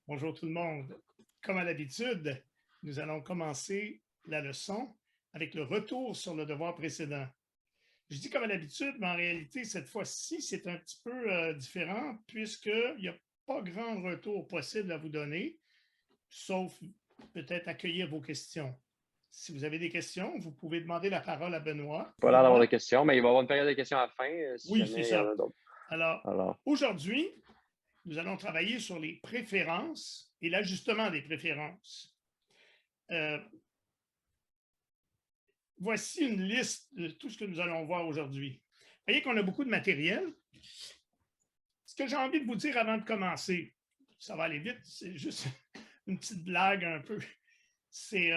Bonjour tout le monde. Comme à l'habitude, nous allons commencer la leçon avec le retour sur le devoir précédent. Je dis comme à l'habitude, mais en réalité, cette fois-ci, c'est un petit peu différent puisqu'il n'y a pas grand retour possible à vous donner, sauf peut-être accueillir vos questions. Si vous avez des questions, vous pouvez demander la parole à Benoît. Pas l'air d'avoir de questions, mais il va y avoir une période de questions à la fin, si Oui, c'est jamais il y en ça. a d'autres. Alors, aujourd'hui, nous allons travailler sur les préférences et l'ajustement des préférences. Voici une liste de tout ce que nous allons voir aujourd'hui. Vous voyez qu'on a beaucoup de matériel. Ce que j'ai envie de vous dire avant de commencer, ça va aller vite, c'est juste une petite blague un peu. C'est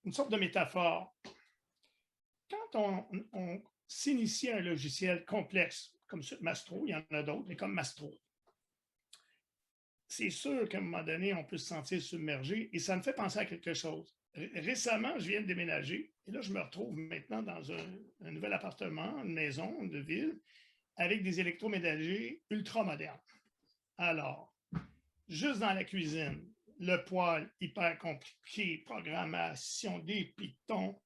une sorte de métaphore. Quand on s'initie à un logiciel complexe, comme Mastro, il y en a d'autres, mais comme Mastro, c'est sûr qu'à un moment donné, on peut se sentir submergé et ça me fait penser à quelque chose. Récemment, je viens de déménager et là, je me retrouve maintenant dans un nouvel appartement, une maison de ville, avec des électroménagers ultra modernes. Alors, juste dans la cuisine, le poêle hyper compliqué, programmation, des pitons,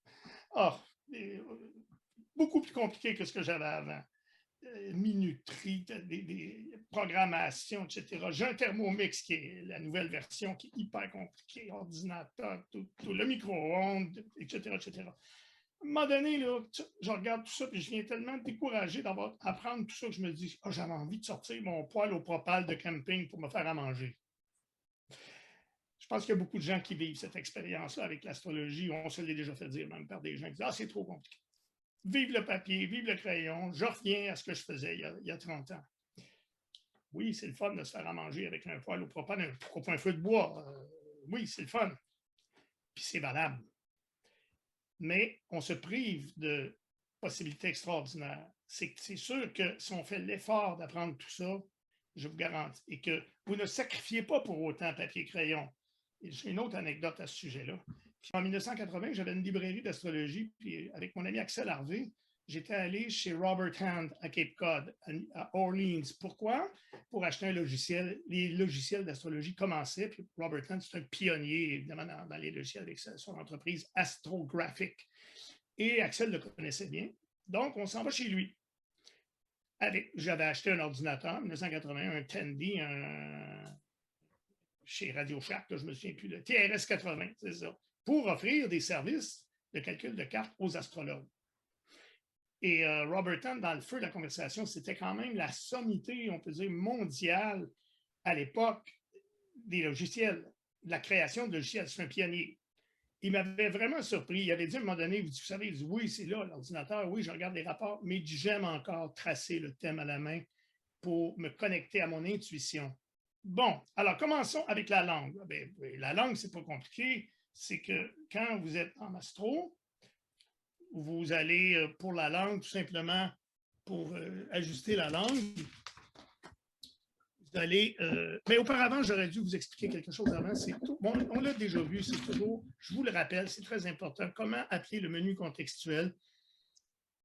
beaucoup plus compliqué que ce que j'avais avant. Minuterie, des programmations, etc. J'ai un Thermomix qui est la nouvelle version qui est hyper compliquée, ordinateur, tout le micro-ondes, etc., etc. À un moment donné, là, je regarde tout ça et je viens tellement découragé d'apprendre tout ça que je me dis j'avais envie de sortir mon poêle au propane de camping pour me faire à manger. Je pense qu'il y a beaucoup de gens qui vivent cette expérience-là avec l'astrologie. On se l'est déjà fait dire même par des gens qui disent c'est trop compliqué. Vive le papier, vive le crayon, je reviens à ce que je faisais il y a 30 ans. Oui, c'est le fun de se faire à manger avec un poêle au propane, pourquoi pas un feu de bois? Oui, c'est le fun. Puis c'est valable. Mais on se prive de possibilités extraordinaires. C'est sûr que si on fait l'effort d'apprendre tout ça, je vous garantis, et que vous ne sacrifiez pas pour autant papier-crayon. J'ai une autre anecdote à ce sujet-là. Puis en 1980, j'avais une librairie d'astrologie, puis avec mon ami Axel Harvey, j'étais allé chez Robert Hand à Cape Cod, à Orleans. Pourquoi? Pour acheter un logiciel. Les logiciels d'astrologie commençaient, puis Robert Hand, c'est un pionnier, évidemment, dans les logiciels avec son entreprise Astrographic. Et Axel le connaissait bien. Donc, on s'en va chez lui. J'avais acheté un ordinateur en 1981, un Tandy, chez Radio Shack, je ne me souviens plus, le TRS 80, c'est ça, pour offrir des services de calcul de cartes aux astrologues. Et Roberton, dans le feu de la conversation, c'était quand même la sommité, on peut dire, mondiale à l'époque des logiciels, de la création de logiciels. C'est un pionnier. Il m'avait vraiment surpris. Il avait dit à un moment donné, vous savez, il dit oui, c'est là, l'ordinateur, oui, je regarde les rapports, mais j'aime encore tracer le thème à la main pour me connecter à mon intuition. Bon, alors commençons avec la langue. Bien, la langue, c'est pas compliqué. C'est que quand vous êtes en astro, vous allez pour la langue, tout simplement, pour ajuster la langue, vous allez. Mais auparavant, j'aurais dû vous expliquer quelque chose avant. C'est tout. Bon, on l'a déjà vu, c'est toujours, je vous le rappelle, c'est très important. Comment appeler le menu contextuel?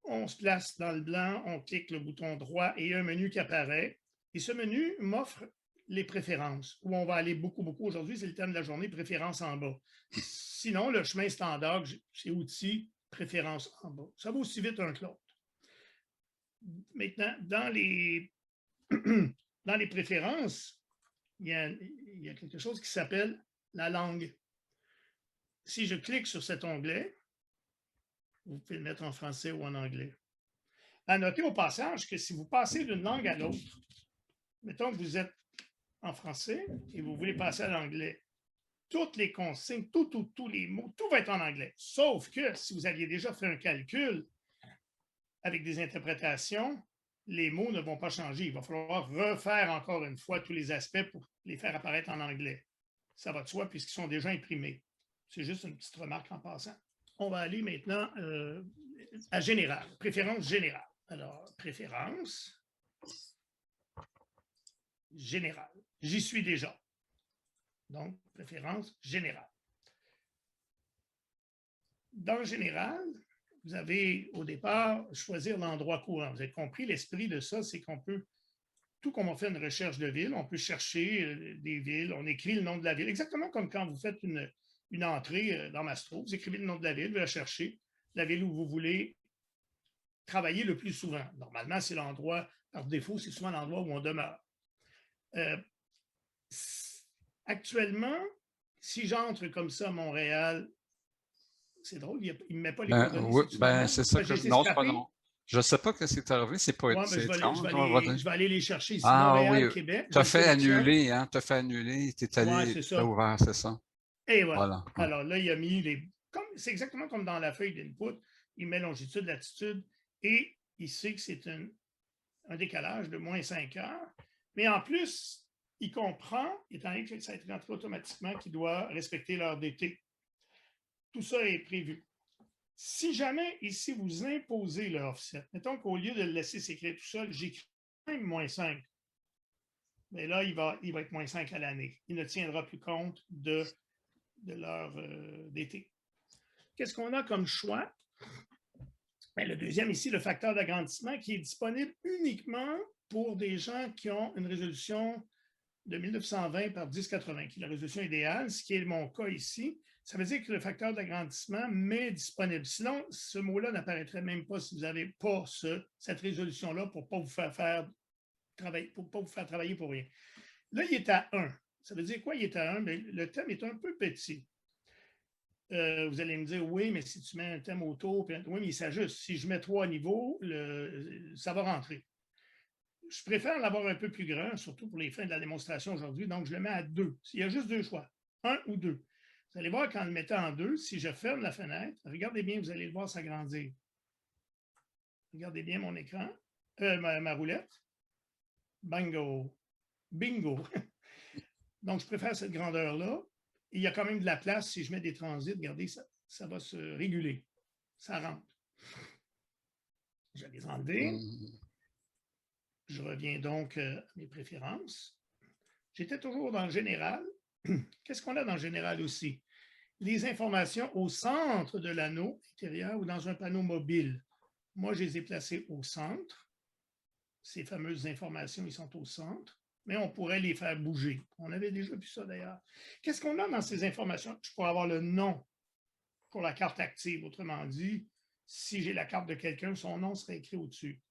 On se place dans le blanc, on clique le bouton droit et il y a un menu qui apparaît. Et ce menu m'offre les préférences, où on va aller beaucoup. Aujourd'hui, c'est le thème de la journée, préférences en bas. Sinon, le chemin standard, c'est outils, préférences en bas. Ça va aussi vite un que l'autre. Maintenant, dans les préférences, il y a quelque chose qui s'appelle la langue. Si je clique sur cet onglet, vous pouvez le mettre en français ou en anglais. À noter au passage que si vous passez d'une langue à l'autre, mettons que vous êtes en français et vous voulez passer à l'anglais, toutes les consignes, tous les mots, tout va être en anglais. Sauf que si vous aviez déjà fait un calcul avec des interprétations, les mots ne vont pas changer. Il va falloir refaire encore une fois tous les aspects pour les faire apparaître en anglais. Ça va de soi puisqu'ils sont déjà imprimés. C'est juste une petite remarque en passant. On va aller maintenant à général, préférence générale. Alors, préférence générale. J'y suis déjà. Donc, préférence générale. Dans général, vous avez au départ choisir l'endroit courant. Vous avez compris, l'esprit de ça, c'est qu'on peut tout comme on fait une recherche de ville, on peut chercher des villes, on écrit le nom de la ville, exactement comme quand vous faites une entrée dans Mastro, vous écrivez le nom de la ville, vous la cherchez, la ville où vous voulez travailler le plus souvent. Normalement, c'est l'endroit, par défaut, c'est souvent l'endroit où on demeure. Actuellement, si j'entre comme ça à Montréal, c'est drôle, il ne me met pas les coordonnées, oui, c'est-tu normal? c'est ça Ben, j'ai que je. été Non, c'est pas scrappé. non. Je ne sais pas ce qui c'est arrivé, c'est pas Ouais, ben, c'est étrange. je vais aller les chercher ici. Ah oui, Montréal, Québec, tu je as le fait sélectionne. annuler, hein? Tu as fait annuler, tu es Ouais, allé, c'est tu as ça. ouvert, c'est ça. Et voilà. Voilà. Alors là, il a mis c'est exactement comme dans la feuille d'input. Il met longitude, latitude et il sait que c'est un décalage de moins 5 heures. Mais en plus, il comprend, étant donné que ça a été rentré automatiquement, qu'il doit respecter l'heure d'été. Tout ça est prévu. Si jamais ici vous imposez le offset, mettons qu'au lieu de le laisser s'écrire tout seul, j'écris même moins 5. Mais là, il va être moins 5 à l'année. Il ne tiendra plus compte de l'heure d'été. Qu'est-ce qu'on a comme choix? Bien, le deuxième ici, le facteur d'agrandissement qui est disponible uniquement pour des gens qui ont une résolution de 1920 par 1080, qui est la résolution idéale, ce qui est mon cas ici. Ça veut dire que le facteur d'agrandissement m'est disponible. Sinon, ce mot-là n'apparaîtrait même pas si vous n'avez pas cette résolution-là pour ne pas vous faire travailler pour rien. Là, il est à 1. Ça veut dire quoi, il est à 1? Bien, le thème est un peu petit. Vous allez me dire, oui, mais si tu mets un thème autour, oui, mais il s'ajuste. Si je mets 3 niveaux, ça va rentrer. Je préfère l'avoir un peu plus grand, surtout pour les fins de la démonstration aujourd'hui, donc je le mets à 2. Il y a juste 2 choix, 1 ou 2. Vous allez voir qu'en le mettant en 2, si je ferme la fenêtre, regardez bien, vous allez le voir s'agrandir. Regardez bien mon écran, ma roulette. Bingo. Bingo. Donc, je préfère cette grandeur-là. Il y a quand même de la place. Si je mets des transits, regardez, ça va se réguler. Ça rentre. Je vais les enlever. Je reviens donc à mes préférences. J'étais toujours dans le général. Qu'est-ce qu'on a dans le général aussi? Les informations au centre de l'anneau intérieur ou dans un panneau mobile. Moi, je les ai placées au centre. Ces fameuses informations, ils sont au centre, mais on pourrait les faire bouger. On avait déjà vu ça d'ailleurs. Qu'est-ce qu'on a dans ces informations? Je pourrais avoir le nom pour la carte active. Autrement dit, si j'ai la carte de quelqu'un, son nom serait écrit au-dessus.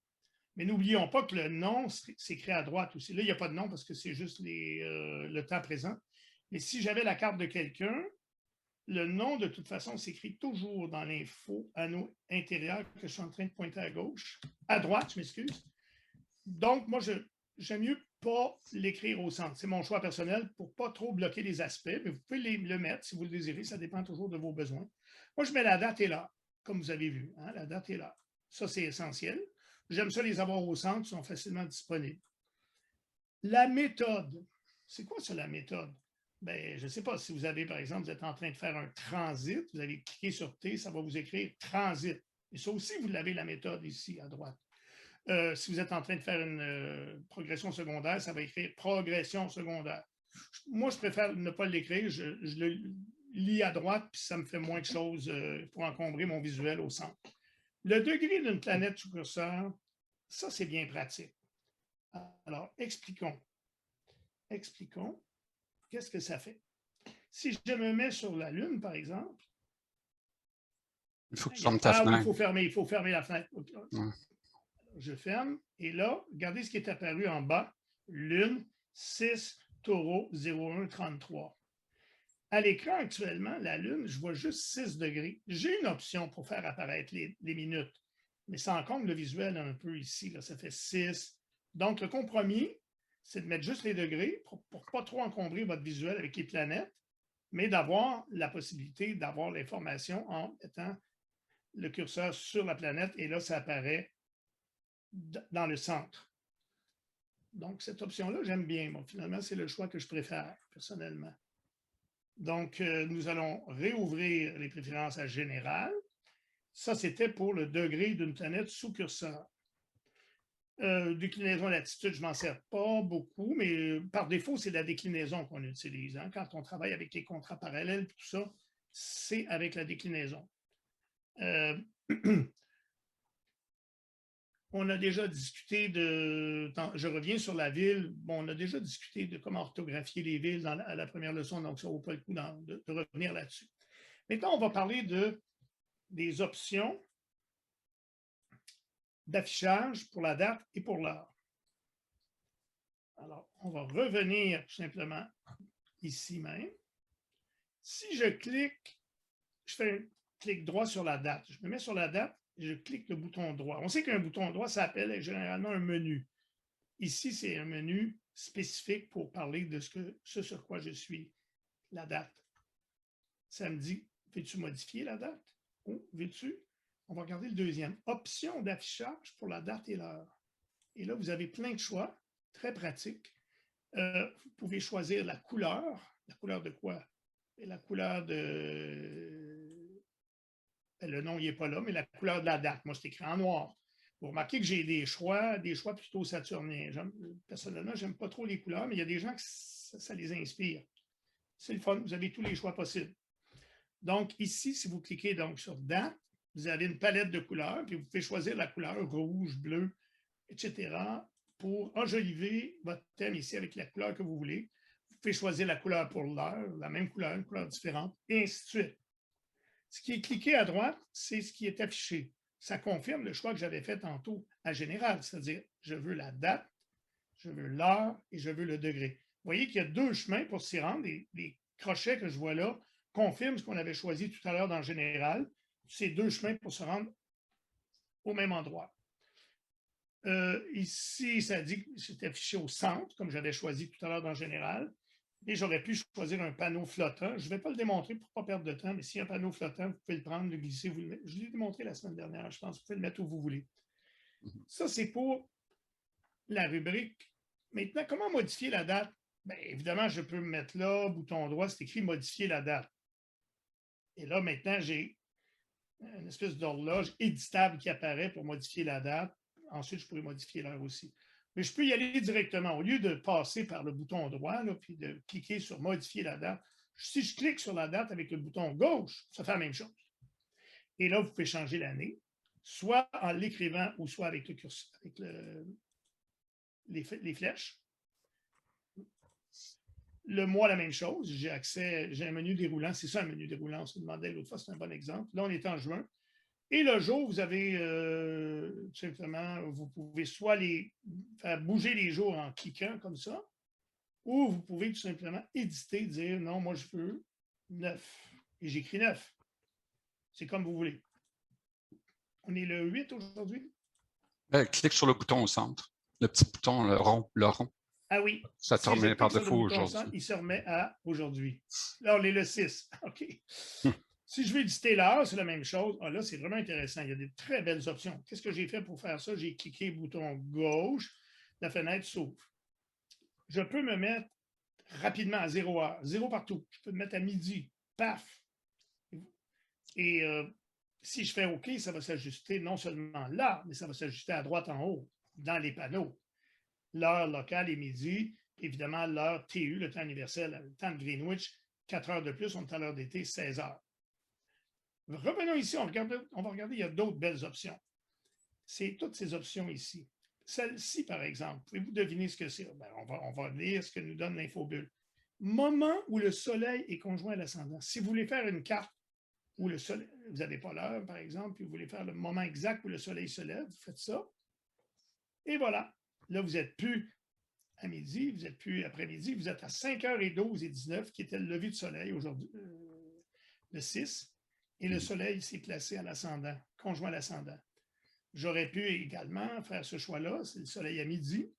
Mais n'oublions pas que le nom s'écrit à droite aussi. Là, il n'y a pas de nom parce que c'est juste le temps présent. Mais si j'avais la carte de quelqu'un, le nom, de toute façon, s'écrit toujours dans l'info anneau intérieur que je suis en train de pointer à gauche. À droite, je m'excuse. Donc, moi, j'aime mieux pas l'écrire au centre. C'est mon choix personnel pour ne pas trop bloquer les aspects, mais vous pouvez le mettre si vous le désirez. Ça dépend toujours de vos besoins. Moi, je mets la date et l'heure, comme vous avez vu. Hein, la date et l'heure. Ça, c'est essentiel. J'aime ça les avoir au centre, ils sont facilement disponibles. La méthode. C'est quoi ça, la méthode? Bien, je ne sais pas si vous avez, par exemple, vous êtes en train de faire un transit, vous allez cliquer sur T, ça va vous écrire transit. Et ça aussi, vous l'avez la méthode ici à droite. Si vous êtes en train de faire une progression secondaire, ça va écrire progression secondaire. Moi, je préfère ne pas l'écrire. Je le lis à droite, puis ça me fait moins de choses pour encombrer mon visuel au centre. Le degré d'une planète sous curseur, ça, c'est bien pratique. Alors, expliquons. Expliquons. Qu'est-ce que ça fait? Si je me mets sur la Lune, par exemple. Il faut que tu fermes ta fenêtre. Oui, il faut fermer la fenêtre. Je ferme. Et là, regardez ce qui est apparu en bas. Lune, 6, Taureau, 0133. À l'écran actuellement, la Lune, je vois juste 6 degrés. J'ai une option pour faire apparaître les minutes, mais ça encombre le visuel un peu ici. Là, ça fait 6. Donc, le compromis, c'est de mettre juste les degrés pour ne pas trop encombrer votre visuel avec les planètes, mais d'avoir la possibilité d'avoir l'information en mettant le curseur sur la planète et là, ça apparaît dans le centre. Donc, cette option-là, j'aime bien. Bon, finalement, c'est le choix que je préfère personnellement. Donc, nous allons réouvrir les préférences à général. Ça, c'était pour le degré d'une planète sous curseur. Déclinaison latitude, je ne m'en sers pas beaucoup, mais par défaut, c'est la déclinaison qu'on utilise. Hein. Quand on travaille avec les contrats parallèles, tout ça, c'est avec la déclinaison. On a déjà discuté je reviens sur la ville. Bon, on a déjà discuté de comment orthographier les villes à la première leçon, donc ça ne vaut pas le coup de revenir là-dessus. Maintenant, on va parler des options d'affichage pour la date et pour l'heure. Alors, on va revenir tout simplement ici même. Si je clique, je fais un clic droit sur la date. Je me mets sur la date et je clique le bouton droit. On sait qu'un bouton droit s'appelle généralement un menu. Ici, c'est un menu spécifique pour parler de ce sur quoi je suis, la date. Ça me dit, veux-tu modifier la date? Ou veux-tu? On va regarder le deuxième. Option d'affichage pour la date et l'heure. Et là, vous avez plein de choix, très pratiques. Vous pouvez choisir la couleur. La couleur de quoi? Et la couleur de... Le nom, il n'est pas là, mais la couleur de la date. Moi, c'est écrit en noir. Vous remarquez que j'ai des choix plutôt saturniens. Personnellement, je n'aime pas trop les couleurs, mais il y a des gens que ça les inspire. C'est le fun, vous avez tous les choix possibles. Donc, ici, si vous cliquez donc sur date, vous avez une palette de couleurs, puis vous pouvez choisir la couleur rouge, bleu, etc. pour enjoliver votre thème ici avec la couleur que vous voulez. Vous pouvez choisir la couleur pour l'heure, la même couleur, une couleur différente, et ainsi de suite. Ce qui est cliqué à droite, c'est ce qui est affiché. Ça confirme le choix que j'avais fait tantôt à général, c'est-à-dire je veux la date, je veux l'heure et je veux le degré. Vous voyez qu'il y a deux chemins pour s'y rendre. Les crochets que je vois là confirment ce qu'on avait choisi tout à l'heure dans le général. C'est deux chemins pour se rendre au même endroit. Ici, ça dit que c'est affiché au centre, comme j'avais choisi tout à l'heure dans le général. Et j'aurais pu choisir un panneau flottant. Je ne vais pas le démontrer pour ne pas perdre de temps, mais s'il y a un panneau flottant, vous pouvez le prendre, le glisser, vous le mettre. Je l'ai démontré la semaine dernière, je pense. Vous pouvez le mettre où vous voulez. Ça, c'est pour la rubrique. Maintenant, comment modifier la date? Bien, évidemment, je peux me mettre là, bouton droit, c'est écrit « Modifier la date ». Et là, maintenant, j'ai une espèce d'horloge éditable qui apparaît pour modifier la date. Ensuite, je pourrais modifier l'heure aussi. Mais je peux y aller directement. Au lieu de passer par le bouton droit, là, puis de cliquer sur « Modifier la date », si je clique sur la date avec le bouton gauche, ça fait la même chose. Et là, vous pouvez changer l'année, soit en l'écrivant ou soit avec le curseur, avec les flèches. Le mois, la même chose. J'ai un menu déroulant. C'est ça, un menu déroulant. On se demandait l'autre fois, c'est un bon exemple. Là, on est en juin. Et le jour, vous avez tout simplement, vous pouvez soit faire bouger les jours en cliquant comme ça, ou vous pouvez tout simplement éditer, dire non, moi je veux 9. Et j'écris 9. C'est comme vous voulez. On est le 8 aujourd'hui? Clique sur le bouton au centre. Le petit bouton, le rond. Ah oui. Ça te remet par défaut aujourd'hui. Il se remet à aujourd'hui. Là, on est le 6. OK. Si je veux éditer l'heure, c'est la même chose. Ah, là, c'est vraiment intéressant. Il y a des très belles options. Qu'est-ce que j'ai fait pour faire ça? J'ai cliqué bouton gauche. La fenêtre s'ouvre. Je peux me mettre rapidement à 0 heure. 0 partout. Je peux me mettre à midi. Paf! Et si je fais OK, ça va s'ajuster non seulement là, mais ça va s'ajuster à droite en haut, dans les panneaux. L'heure locale est midi. Évidemment, l'heure TU, le temps universel, le temps de Greenwich, 4 heures de plus, on est à l'heure d'été, 16 heures. Revenons ici, on va regarder, il y a d'autres belles options. C'est toutes ces options ici. Celle-ci, par exemple, pouvez-vous deviner ce que c'est? Ben, on va lire ce que nous donne l'infobulle. Moment où le soleil est conjoint à l'ascendant. Si vous voulez faire une carte où le soleil, vous n'avez pas l'heure, par exemple, puis vous voulez faire le moment exact où le soleil se lève, vous faites ça. Et voilà. Là, vous n'êtes plus à midi, vous n'êtes plus après-midi, vous êtes à 5h12 et 19, qui était le lever du soleil aujourd'hui, le 6. Et le soleil s'est placé à l'ascendant, conjoint à l'ascendant. J'aurais pu également faire ce choix-là, c'est le soleil à midi.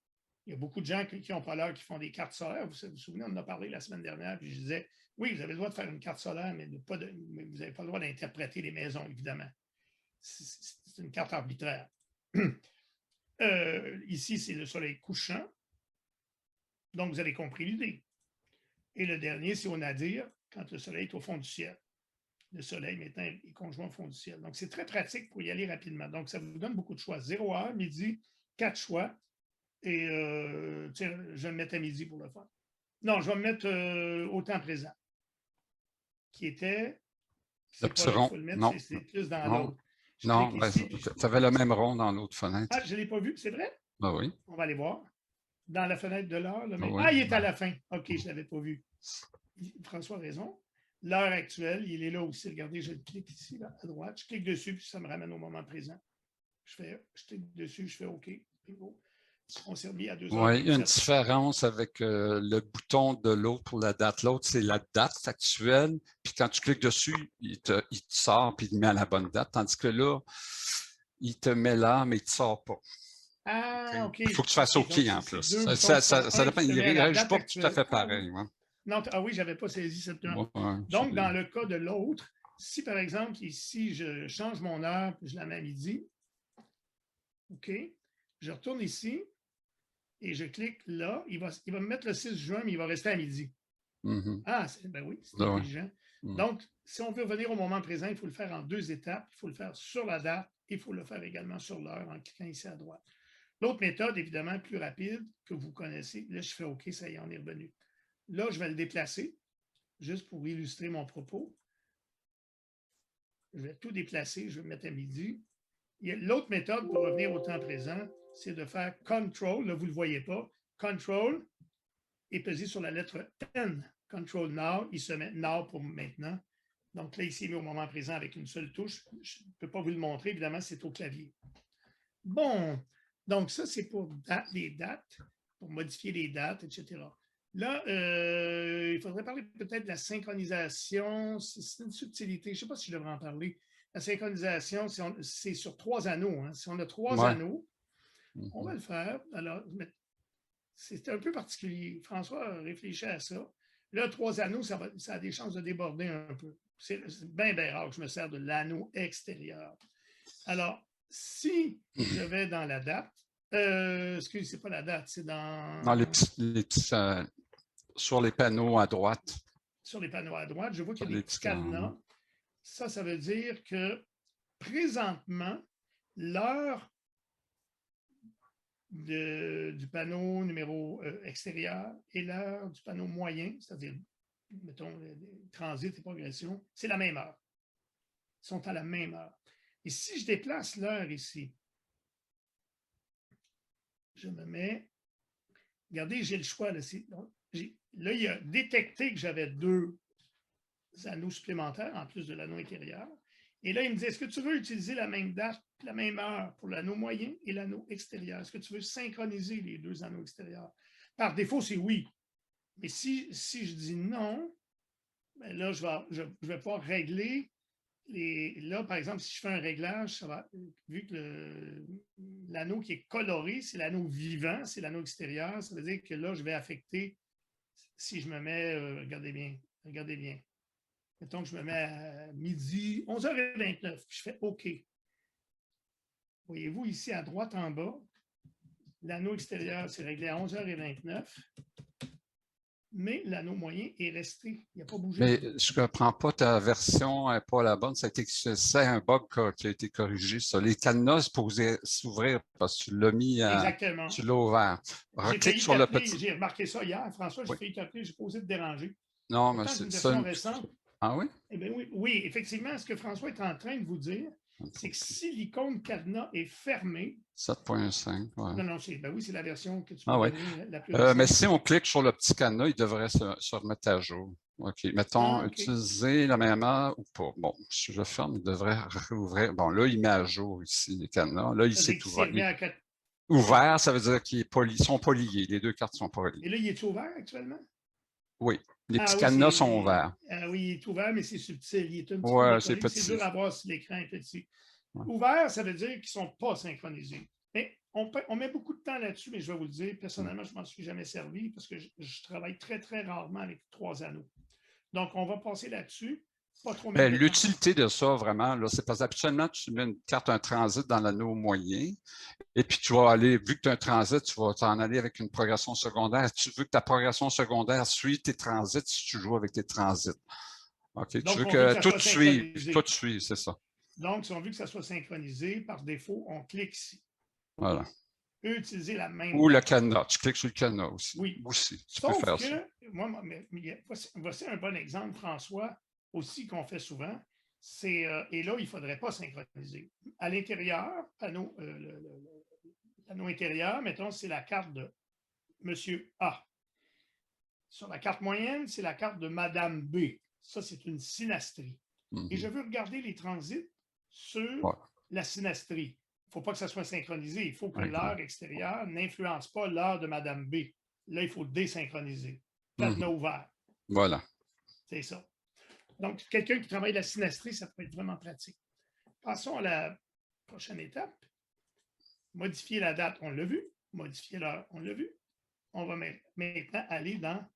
Il y a beaucoup de gens qui n'ont pas l'heure, qui font des cartes solaires. Vous vous souvenez, on en a parlé la semaine dernière, puis je disais, oui, vous avez le droit de faire une carte solaire, mais vous n'avez pas le droit d'interpréter les maisons, évidemment. C'est une carte arbitraire. Ici, c'est le soleil couchant. Donc, vous avez compris l'idée. Et le dernier, c'est au nadir, quand le soleil est au fond du ciel. Le soleil, maintenant, est conjoint au fond du ciel. Donc, c'est très pratique pour y aller rapidement. Donc, ça vous donne beaucoup de choix. 0 heure, midi, 4 choix. Et tiens, je vais me mettre à midi pour le faire. Non, je vais me mettre au temps présent. Qui était... Le petit rond. C'est plus dans l'autre. Non, clique ici. tu avais le même rond dans l'autre fenêtre. Ah, je ne l'ai pas vu, c'est vrai? Ah oui. On va aller voir. Dans la fenêtre de l'heure. Oui. Ah, il est à la fin. OK, je ne l'avais pas vu. François a raison. L'heure actuelle, il est là aussi. Regardez, je clique ici, là, à droite. Je clique dessus, puis ça me ramène au moment présent. Je clique dessus, je fais OK. On s'est remis à 2 heures. Oui, il y a une différence avec le bouton de l'autre pour la date. L'autre, c'est la date actuelle. Puis quand tu cliques dessus, il te sort puis il te met à la bonne date. Tandis que là, il te met là, mais il ne te sort pas. Ah, OK. Il faut que tu fasses OK en plus. Ça dépend. Il ne réagit pas tout à fait pareil. Ouais. Non, ah oui, je n'avais pas saisi cette nuance. Donc, dans le cas de l'autre, si par exemple, ici, je change mon heure puis je la mets à midi, OK, je retourne ici et je clique là, il va me mettre le 6 juin, mais il va rester à midi. Ah, ben oui, c'est intelligent. Donc, si on veut revenir au moment présent, il faut le faire en 2 étapes. Il faut le faire sur la date et il faut le faire également sur l'heure en cliquant ici à droite. L'autre méthode, évidemment, plus rapide, que vous connaissez, là, je fais OK, ça y est, on est revenu. Là, je vais le déplacer, juste pour illustrer mon propos. Je vais tout déplacer, je vais me mettre à midi. L'autre méthode pour revenir au temps présent, c'est de faire CTRL, là, vous ne le voyez pas, CTRL et peser sur la lettre N. CTRL Now, il se met Now pour maintenant. Donc là, ici, il est au moment présent avec une seule touche. Je ne peux pas vous le montrer, évidemment, c'est au clavier. Bon, donc ça, c'est pour les dates, pour modifier les dates, etc. Là, il faudrait parler peut-être de la synchronisation. C'est une subtilité. Je ne sais pas si je devrais en parler. La synchronisation, c'est sur 3 anneaux. Hein. Si on a 3 anneaux, on va le faire. Alors, c'est un peu particulier. François réfléchit à ça. Là, 3 anneaux, ça a des chances de déborder un peu. C'est bien rare que je me sers de l'anneau extérieur. Alors, si je vais dans la date, excusez, c'est pas la date, c'est dans... Dans les petits sur les panneaux à droite. Sur les panneaux à droite, je vois qu'il y a des petits cadenas. Ça veut dire que présentement, l'heure du panneau numéro extérieur et l'heure du panneau moyen, c'est-à-dire, mettons, transit et progression, c'est la même heure. Ils sont à la même heure. Et si je déplace l'heure ici, je me mets... Regardez, j'ai le choix. Là, là, il a détecté que j'avais 2 anneaux supplémentaires en plus de l'anneau intérieur. Et là, il me dit, est-ce que tu veux utiliser la même date, la même heure pour l'anneau moyen et l'anneau extérieur? Est-ce que tu veux synchroniser les 2 anneaux extérieurs? Par défaut, c'est oui. Mais si je dis non, ben là, je vais pouvoir régler là, par exemple, si je fais un réglage, ça va, vu que l'anneau qui est coloré, c'est l'anneau vivant, c'est l'anneau extérieur, ça veut dire que là, je vais affecter, si je me mets, regardez bien. Mettons que je me mets à midi, 11h29, puis je fais OK. Voyez-vous ici à droite en bas, l'anneau extérieur, c'est réglé à 11h29. Mais l'anneau moyen est resté. Il n'a pas bougé. Mais je ne comprends pas, ta version n'est pas la bonne. C'est un bug qui a été corrigé. Ça. Les cadenas pourraient s'ouvrir parce que tu l'as mis à. Exactement. Tu l'as ouvert. Reclique sur le petit. J'ai remarqué ça hier. François, j'ai failli t'appeler, j'ai posé de déranger. Non, mais c'est une version récente. Ah oui? Eh bien oui, effectivement, ce que François est en train de vous dire, c'est que si l'icône cadenas est fermée. 7.5, ouais. Non, oui, c'est la version que tu peux donner la plus mais si on clique sur le petit cadenas, il devrait se remettre à jour. OK. Mettons, utiliser la même heure ou pas. Bon, si je le ferme, il devrait rouvrir. Bon, là, il met à jour ici les cadenas. Là, il s'est ouvert. Ouvert, ça veut dire qu'ils sont pas liés. Les 2 cartes sont pas liées. Et là, il est ouvert actuellement? Oui. Les petits cadenas sont ouverts. Oui, il est ouvert, mais c'est subtil. Il est un petit peu décollé. C'est dur à voir si l'écran est petit. Ouais. Ouvert, ça veut dire qu'ils ne sont pas synchronisés. Mais on met beaucoup de temps là-dessus, mais je vais vous le dire, personnellement, je ne m'en suis jamais servi parce que je travaille très, très rarement avec 3 anneaux. Donc, on va passer là-dessus. L'utilité de ça, vraiment, c'est parce qu'habituellement, tu mets une carte, un transit dans l'anneau moyen, et puis tu vas aller, vu que tu as un transit, tu vas t'en aller avec une progression secondaire. Tu veux que ta progression secondaire suive tes transits si tu joues avec tes transits. OK? Donc, tu veux que tout suive, c'est ça. Donc, si on veut que ça soit synchronisé, par défaut, on clique ici. Voilà. On peut utiliser la même. Ou le cadenas. Tu cliques sur le cadenas aussi. Oui. Aussi. Tu Sauf peux faire que, ça. voici un bon exemple, François, aussi qu'on fait souvent, Et là, il ne faudrait pas synchroniser. À l'intérieur, l'anneau intérieur, mettons, c'est la carte de Monsieur A. Sur la carte moyenne, c'est la carte de Madame B. Ça, c'est une synastrie. Et je veux regarder les transits sur la synastrie. Il ne faut pas que ça soit synchronisé. Il faut que l'heure extérieure n'influence pas l'heure de Madame B. Là, il faut désynchroniser. Cadenas ouvert. Voilà. C'est ça. Donc, quelqu'un qui travaille la synastrie, ça peut être vraiment pratique. Passons à la prochaine étape. Modifier la date, on l'a vu. Modifier l'heure, on l'a vu. On va maintenant aller dans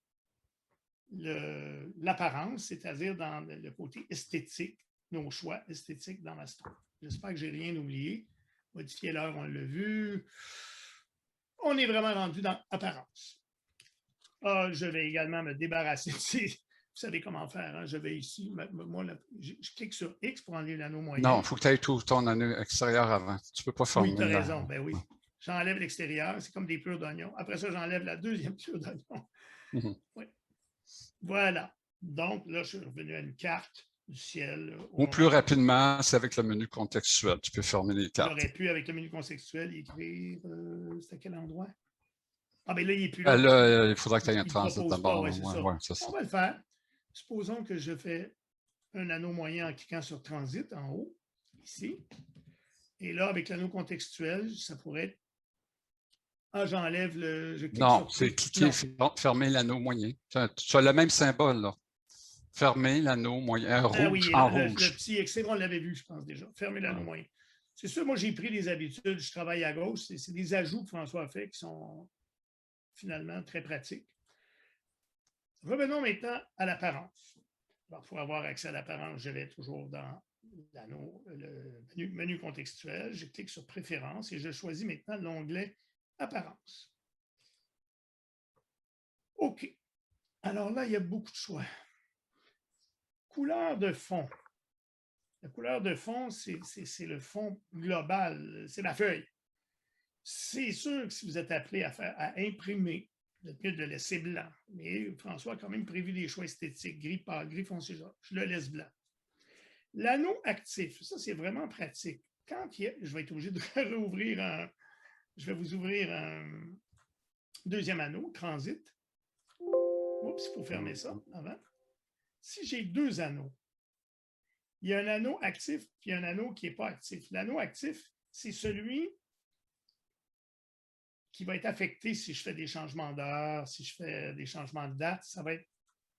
l'apparence, c'est-à-dire dans le côté esthétique, nos choix esthétiques dans l'astro. J'espère que je n'ai rien oublié. Modifier l'heure, on l'a vu. On est vraiment rendu dans apparence. Je vais également me débarrasser de ces... Vous savez comment faire. Hein? Je vais ici. Moi, je clique sur X pour enlever l'anneau moyen. Non, il faut que tu ailles tout ton anneau extérieur avant. Tu ne peux pas former. Oui, tu as raison. Ben oui. J'enlève l'extérieur. C'est comme des pleurs d'oignon. Après ça, j'enlève la deuxième pleure d'oignon. Oui. Voilà. Donc, là, je suis revenu à une carte du ciel. Ou plus rapidement, c'est avec le menu contextuel. Tu peux fermer les cartes. J'aurais pu, avec le menu contextuel, écrire... c'est à quel endroit? Ah, bien là, il n'est plus là. Là, il faudra que tu aies un transit d'abord. Ouais, c'est ça. On va le faire. Supposons que je fais un anneau moyen en cliquant sur transit en haut, ici. Et là, avec l'anneau contextuel, ça pourrait être... Ah, j'enlève le... Non, c'est cliquer, fermer l'anneau moyen. Tu as le même symbole, là. Fermer l'anneau moyen, rouge, en rouge. Le petit excès, on l'avait vu, je pense déjà. Fermer l'anneau moyen. C'est sûr, moi, j'ai pris des habitudes. Je travaille à gauche. C'est des ajouts que François a fait qui sont finalement très pratiques. Revenons maintenant à l'apparence. Alors, pour avoir accès à l'apparence, je vais toujours dans le menu contextuel. Je clique sur Préférences et je choisis maintenant l'onglet Apparence. OK. Alors là, il y a beaucoup de choix. Couleur de fond. La couleur de fond, c'est le fond global. C'est la feuille. C'est sûr que si vous êtes appelé à imprimer, vous êtes mieux de le laisser blanc. Mais François a quand même prévu des choix esthétiques, gris pâle, gris foncé, je le laisse blanc. L'anneau actif, ça c'est vraiment pratique. Je vais être obligé de réouvrir je vais vous ouvrir un deuxième anneau, transit. Oups, il faut fermer ça avant. Si j'ai deux anneaux, il y a un anneau actif et un anneau qui n'est pas actif. L'anneau actif, c'est celui qui va être affecté si je fais des changements d'heure, si je fais des changements de date, ça va être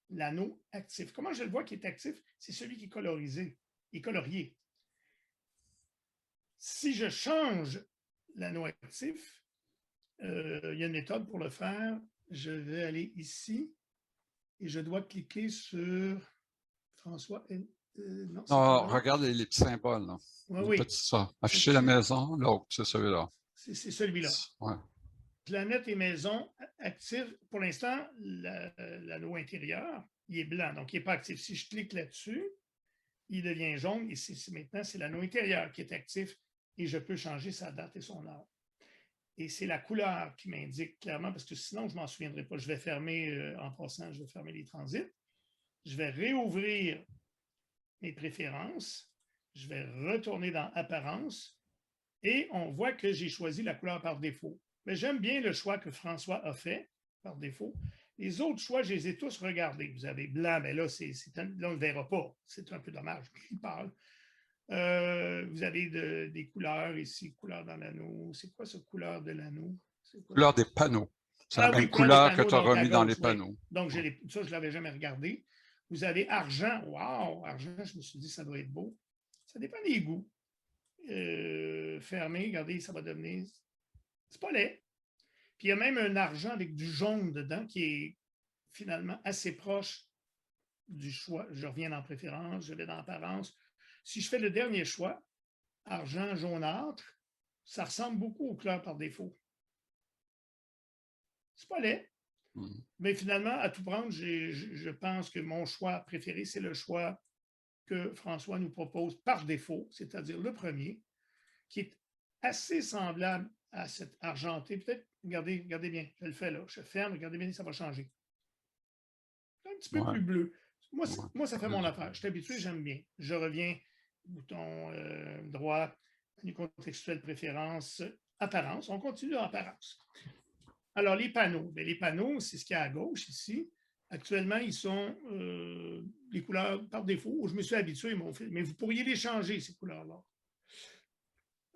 l'anneau actif. Comment je le vois qui est actif? C'est celui qui est colorisé, et colorié. Si je change l'anneau actif, il y a une méthode pour le faire. Je vais aller ici et je dois cliquer sur François. Non, regarde les petits symboles. Là. Oui. Ça. Afficher la maison, l'autre, c'est celui-là. C'est celui-là. Ouais. Planète et maison active. Pour l'instant, l'anneau intérieur, il est blanc, donc il n'est pas actif. Si je clique là-dessus, il devient jaune et maintenant, c'est l'anneau intérieur qui est actif et je peux changer sa date et son heure. Et c'est la couleur qui m'indique clairement, parce que sinon, je ne m'en souviendrai pas. Je vais fermer, en passant, je vais fermer les transits. Je vais réouvrir mes préférences. Je vais retourner dans Apparence et on voit que j'ai choisi la couleur par défaut. Mais j'aime bien le choix que François a fait par défaut. Les autres choix, je les ai tous regardés. Vous avez blanc, mais là, là on ne le verra pas. C'est un peu dommage. Gris pâle. Vous avez des couleurs ici, couleur dans l'anneau. C'est quoi cette couleur de l'anneau? Couleur des panneaux. C'est la même couleur que tu as remis dans les panneaux. Donc, ça, je ne l'avais jamais regardé. Vous avez argent. Wow! Argent, je me suis dit, ça doit être beau. Ça dépend des goûts. Fermé, regardez, ça va devenir... C'est pas laid. Puis il y a même un argent avec du jaune dedans qui est finalement assez proche du choix. Je reviens dans Préférence, je vais dans Apparence. Si je fais le dernier choix, argent jaunâtre, ça ressemble beaucoup aux couleurs par défaut. C'est pas laid. Mais finalement, à tout prendre, je pense que mon choix préféré, c'est le choix que François nous propose par défaut, c'est-à-dire le premier, qui est assez semblable à cet argenté. Peut-être, regardez bien, je le fais là, je ferme, regardez bien, ça va changer. Un petit peu plus bleu. Moi, ça fait mon affaire. Je suis habitué, j'aime bien. Je reviens, bouton droit, menu contextuel, préférence, apparence. On continue en apparence. Alors, les panneaux. Bien, les panneaux, c'est ce qu'il y a à gauche ici. Actuellement, ils sont les couleurs par défaut. Je me suis habitué, mais vous pourriez les changer, ces couleurs-là.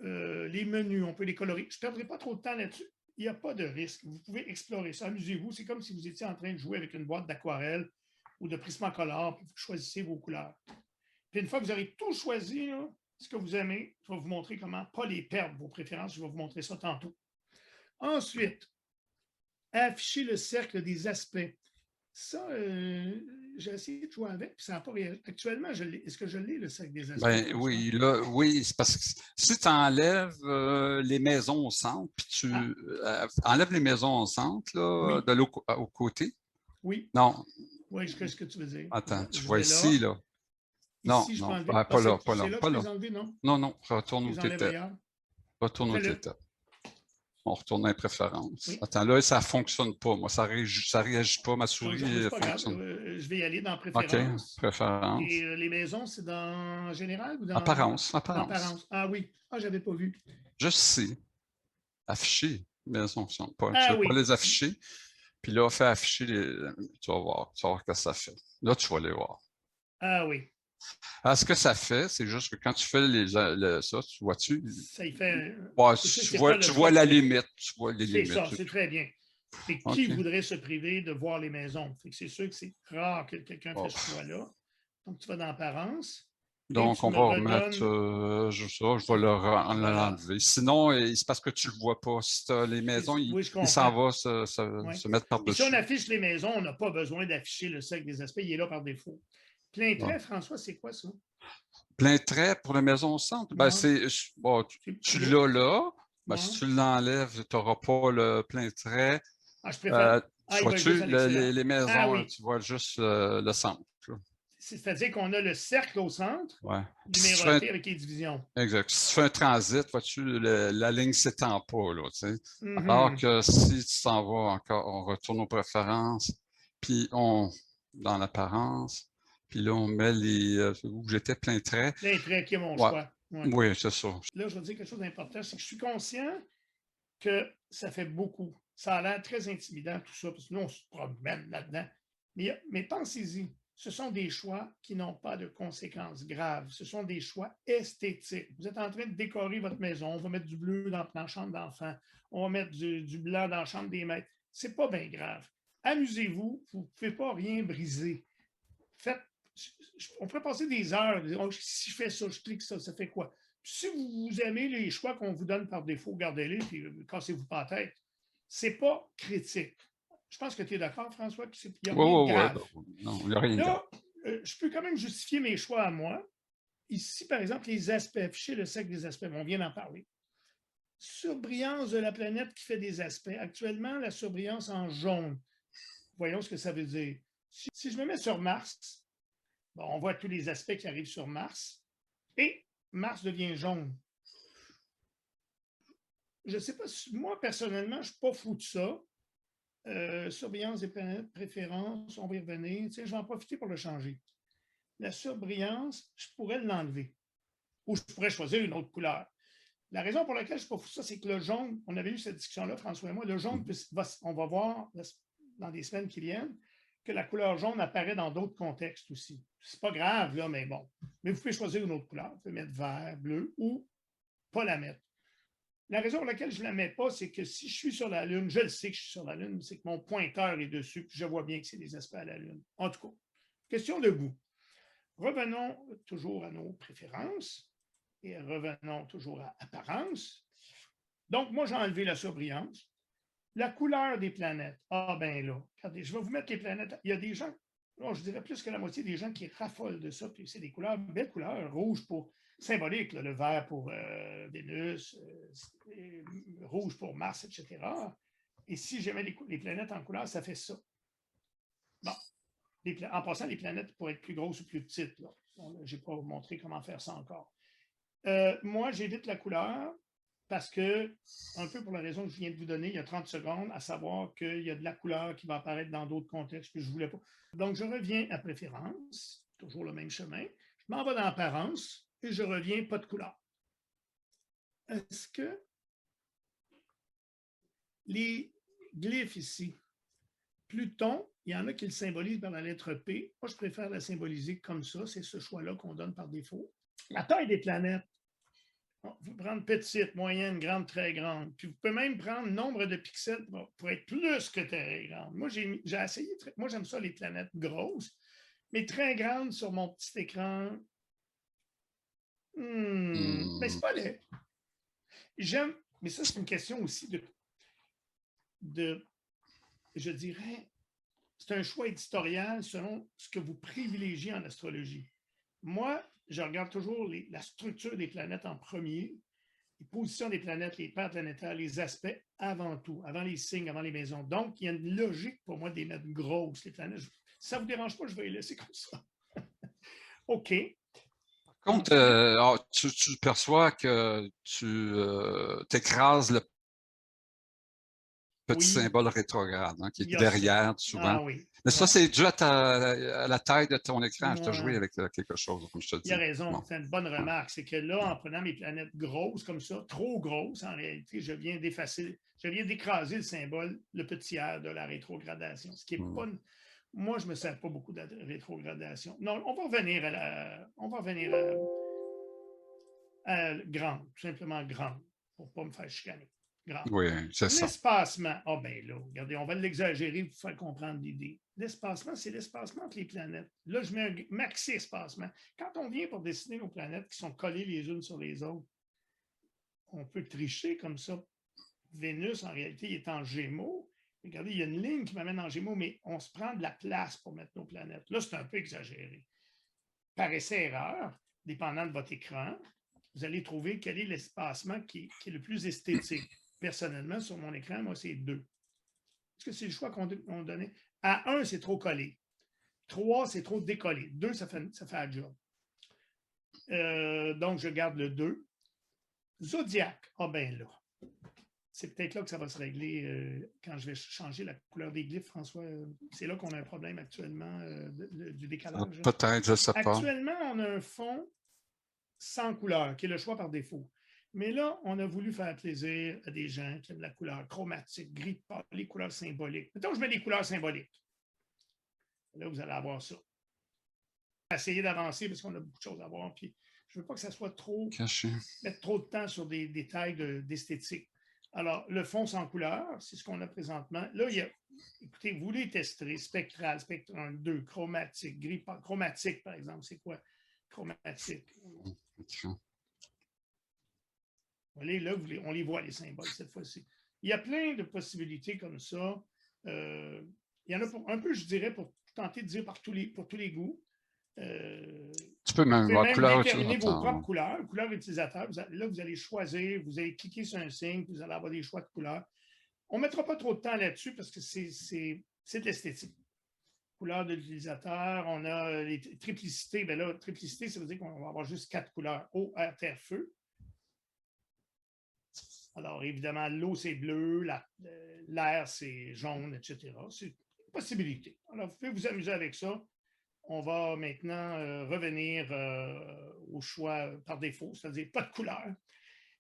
Les menus, on peut les colorer. Je ne perdrai pas trop de temps là-dessus. Il n'y a pas de risque. Vous pouvez explorer ça. Amusez-vous. C'est comme si vous étiez en train de jouer avec une boîte d'aquarelle ou de Prismacolor, puis vous choisissez vos couleurs. Puis une fois que vous aurez tout choisi, là, ce que vous aimez, je vais vous montrer comment pas les perdre, vos préférences. Je vais vous montrer ça tantôt. Ensuite, afficher le cercle des aspects. Ça, j'ai essayé de jouer avec, puis ça n'a pas réagi. Actuellement, est-ce que je l'ai, le cercle des aspects? Ben, oui, là, oui, c'est parce que si tu enlèves les maisons au centre, puis tu enlèves les maisons au centre, là, Oui. de l'autre au côté. Oui. Non. Oui, je sais ce que tu veux dire. Attends, tu Je vois vais ici, là. là. Non, Ici, je peux non, enlever. pas là, pas C'est là, là que pas je peux là. les enlever, non? Non, retourne Je où les tu enlève étais. ailleurs. Retourne où tu Fais-le. étais. On retourne dans les préférences. Oui. Attends, là, ça ne fonctionne pas. Moi, ça réagit pas. Ma Oui, souris c'est pas grave. fonctionne. Je vais y aller dans OK, Préférences. préférences. Et les maisons, c'est dans Général ou dans Apparence. Apparence? Ah oui. Ah, je n'avais pas vu. Juste ici. Afficher. Maison, pas. Tu Ah ne veux pas oui. les afficher. Puis là, fais afficher les. Tu vas voir. Tu vas voir ce que ça fait. Là, tu vas les voir. Ah oui. Alors, ce que ça fait, c'est juste que quand tu fais ça, tu vois-tu? Ça y fait. Ouais, C'est sûr que tu c'est vois, pas le tu choix vois de la préférence. limite. Tu vois les C'est limites. ça, c'est très bien. Et qui OK. voudrait se priver de voir les maisons? C'est sûr que c'est rare que quelqu'un fasse ce choix-là. Donc, tu vas dans Apparence. Et Donc, tu on me va remettre redonnes. je vais Voilà. l'enlever. Sinon, c'est parce que tu ne le vois pas. Si tu as les maisons, Oui, je il s'en comprends. va Ouais. se mettre Et si on par-dessus. affiche les maisons, on n'a pas besoin d'afficher le cercle des aspects. Il est là par défaut. Plein Bon. trait, François, c'est quoi ça? Plein trait pour la maison au centre. Ben, Ouais. bon, C'est tu là. l'as là. Ben, Ouais. si tu l'enlèves, tu n'auras pas le plein trait. Ah, je préfère. Ah, Tu il va juste vois-tu, à l'extérieur. les Ah maisons, oui. tu vois juste le centre. Là. C'est-à-dire qu'on a le cercle au centre, Ouais. numéroté avec les divisions. Exact. Si tu fais un transit, vois-tu, la ligne ne s'étend pas, là, tu sais. Alors Mm-hmm. que si tu t'en vas encore, on retourne aux préférences, puis dans l'apparence, puis là, on met où j'étais plein trait. Plein trait qui est mon Ouais. choix. Ouais. Oui, c'est ça. Là, je veux dire quelque chose d'important, c'est que je suis conscient que ça fait beaucoup. Ça a l'air très intimidant, tout ça, parce que nous, on se promène là-dedans. Mais pensez-y, ce sont des choix qui n'ont pas de conséquences graves. Ce sont des choix esthétiques. Vous êtes en train de décorer votre maison. On va mettre du bleu dans la chambre d'enfants. On va mettre du blanc dans la chambre des maîtres. Ce n'est pas bien grave. Amusez-vous. Vous ne pouvez pas rien briser. Faites, on pourrait passer des heures. Si je fais ça, je clique ça, ça fait quoi? Si vous aimez les choix qu'on vous donne par défaut, gardez-les et cassez-vous pas la tête. Ce n'est pas critique. Je pense que tu es d'accord, François, qu'il n'y a rien de grave. Non, il n'y a rien de grave. Là, je peux quand même justifier mes choix à moi. Ici, par exemple, les aspects, afficher le cercle des aspects, on vient d'en parler. Surbrillance de la planète qui fait des aspects. Actuellement, la surbrillance en jaune. Voyons ce que ça veut dire. Si je me mets sur Mars, bon, on voit tous les aspects qui arrivent sur Mars, et Mars devient jaune. Je ne sais pas, moi, personnellement, je ne suis pas fou de ça. Surbrillance des planètes, préférence, on va y revenir. Tu sais, je vais en profiter pour le changer. La surbrillance, je pourrais l'enlever. Ou je pourrais choisir une autre couleur. La raison pour laquelle je ne suis pas fou de ça, c'est que le jaune, on avait eu cette discussion-là, François et moi, le jaune, on va voir dans des semaines qui viennent que la couleur jaune apparaît dans d'autres contextes aussi. C'est pas grave, là, mais bon. Mais vous pouvez choisir une autre couleur. Vous pouvez mettre vert, bleu ou pas la mettre. La raison pour laquelle je ne la mets pas, c'est que si je suis sur la Lune, je le sais que je suis sur la Lune, c'est que mon pointeur est dessus, puis je vois bien que c'est des aspects à la Lune. En tout cas, question de goût. Revenons toujours à nos préférences et revenons toujours à apparence. Donc, moi, j'ai enlevé la surbrillance. La couleur des planètes. Ah, ben là, regardez, je vais vous mettre les planètes. Il y a des gens, je dirais plus que la moitié des gens qui raffolent de ça, puis c'est des couleurs, belles couleurs, rouge pour symbolique, là, le vert pour Vénus, rouge pour Mars, etc. Et si je mets les planètes en couleur, ça fait ça. Bon. En passant, les planètes pourraient être plus grosses ou plus petites. Bon, je n'ai pas montré comment faire ça encore. Moi, j'évite la couleur parce que, un peu pour la raison que je viens de vous donner il y a 30 secondes, à savoir qu'il y a de la couleur qui va apparaître dans d'autres contextes que je ne voulais pas. Donc, je reviens à préférence, toujours le même chemin. Je m'en vais dans apparence et je reviens pas de couleur. Est-ce que les glyphes ici, Pluton, il y en a qui le symbolisent par la lettre P. Moi, je préfère la symboliser comme ça. C'est ce choix-là qu'on donne par défaut. La taille des planètes. Bon, vous pouvez prendre petite, moyenne, grande, très grande. Puis vous pouvez même prendre nombre de pixels pour être plus que très grande. Moi, j'ai essayé. Moi, j'aime ça, les planètes grosses. Mais très grandes sur mon petit écran. Mais c'est pas laid. J'aime. Mais ça, c'est une question aussi de je dirais, c'est un choix éditorial selon ce que vous privilégiez en astrologie. Moi, je regarde toujours la structure des planètes en premier, les positions des planètes, les paires planétaires, les aspects avant tout, avant les signes, avant les maisons. Donc, il y a une logique pour moi de les mettre grosses, les planètes. Si ça ne vous dérange pas, je vais les laisser comme ça. OK. Par contre, tu perçois que tu t'écrases le petit symbole rétrograde qui est derrière souvent. Ah, oui. Mais ça, c'est dû à la taille de ton écran. Je t'ai joué avec quelque chose, comme je te dis. Il a raison, c'est une bonne remarque. C'est que là, en prenant mes planètes grosses comme ça, trop grosses, en réalité, je viens d'écraser le symbole, le petit R de la rétrogradation. Ce qui est pas. Moi, je ne me sers pas beaucoup de rétrogradation. Non, on va revenir à grande, tout simplement grande, pour ne pas me faire chicaner. Grande. Oui, c'est ça. L'espacement. Ah, ben là, regardez, on va l'exagérer pour faire comprendre l'idée. L'espacement, c'est l'espacement entre les planètes. Là, je mets un maxi-espacement. Quand on vient pour dessiner nos planètes qui sont collées les unes sur les autres, on peut tricher comme ça. Vénus, en réalité, il est en Gémeaux. Regardez, il y a une ligne qui m'amène en Gémeaux, mais on se prend de la place pour mettre nos planètes. Là, c'est un peu exagéré. Par essai-erreur, dépendant de votre écran, vous allez trouver quel est l'espacement qui est le plus esthétique. Personnellement, sur mon écran, moi, c'est 2. Est-ce que c'est le choix qu'on donnait? À 1, c'est trop collé. 3, c'est trop décollé. 2, ça fait un job. Donc, je garde le 2. Zodiac. Ah ben là. C'est peut-être là que ça va se régler quand je vais changer la couleur des glyphes, François. C'est là qu'on a un problème actuellement du décalage. Peut-être, je ne sais pas. Actuellement, on a un fond sans couleur, qui est le choix par défaut. Mais là, on a voulu faire plaisir à des gens qui aiment la couleur chromatique, gris de pâle, les couleurs symboliques. Mettons, je mets des couleurs symboliques. Là, vous allez avoir ça. Essayer d'avancer parce qu'on a beaucoup de choses à voir. Puis, je ne veux pas que ça soit trop caché. Mettre trop de temps sur des détails d'esthétique. Alors, le fond sans couleur, c'est ce qu'on a présentement. Là, il y a, écoutez, vous les testerez, spectral, spectrum 2, chromatique, gris pâle. Chromatique, par exemple, c'est quoi? Chromatique. Voyez, là, on les voit, les symboles, cette fois-ci. Il y a plein de possibilités comme ça. Il y en a un peu, je dirais, pour tenter de dire pour tous les goûts. Tu peux même voir couleur déterminer vos propres couleurs utilisateurs. Là, vous allez choisir, vous allez cliquer sur un signe, vous allez avoir des choix de couleurs. On ne mettra pas trop de temps là-dessus parce que c'est de l'esthétique. Couleurs de l'utilisateur, on a les triplicités. Bien là, triplicité, ça veut dire qu'on va avoir juste 4 couleurs. Eau, air, terre, feu. Alors, évidemment, l'eau, c'est bleu, l'air, c'est jaune, etc. C'est une possibilité. Alors, vous pouvez vous amuser avec ça. On va maintenant revenir au choix par défaut, c'est-à-dire pas de couleur.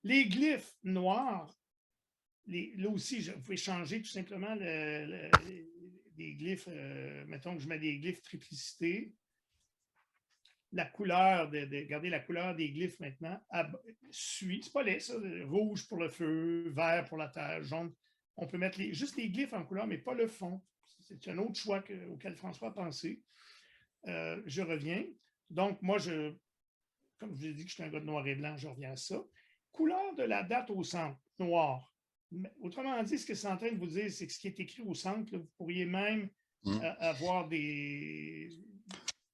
Les glyphes noirs, là aussi, vous pouvez changer tout simplement des glyphes. Mettons que je mets des glyphes triplicité. La couleur, regardez la couleur des glyphes maintenant, suit, c'est pas laid, ça, rouge pour le feu, vert pour la terre, jaune. On peut mettre juste les glyphes en couleur, mais pas le fond. C'est un autre choix auquel François a pensé. Je reviens. Donc, moi, comme je vous ai dit que je suis un gars de noir et blanc, je reviens à ça. Couleur de la date au centre, noir. Autrement dit, ce que c'est en train de vous dire, c'est que ce qui est écrit au centre, là, vous pourriez même avoir des...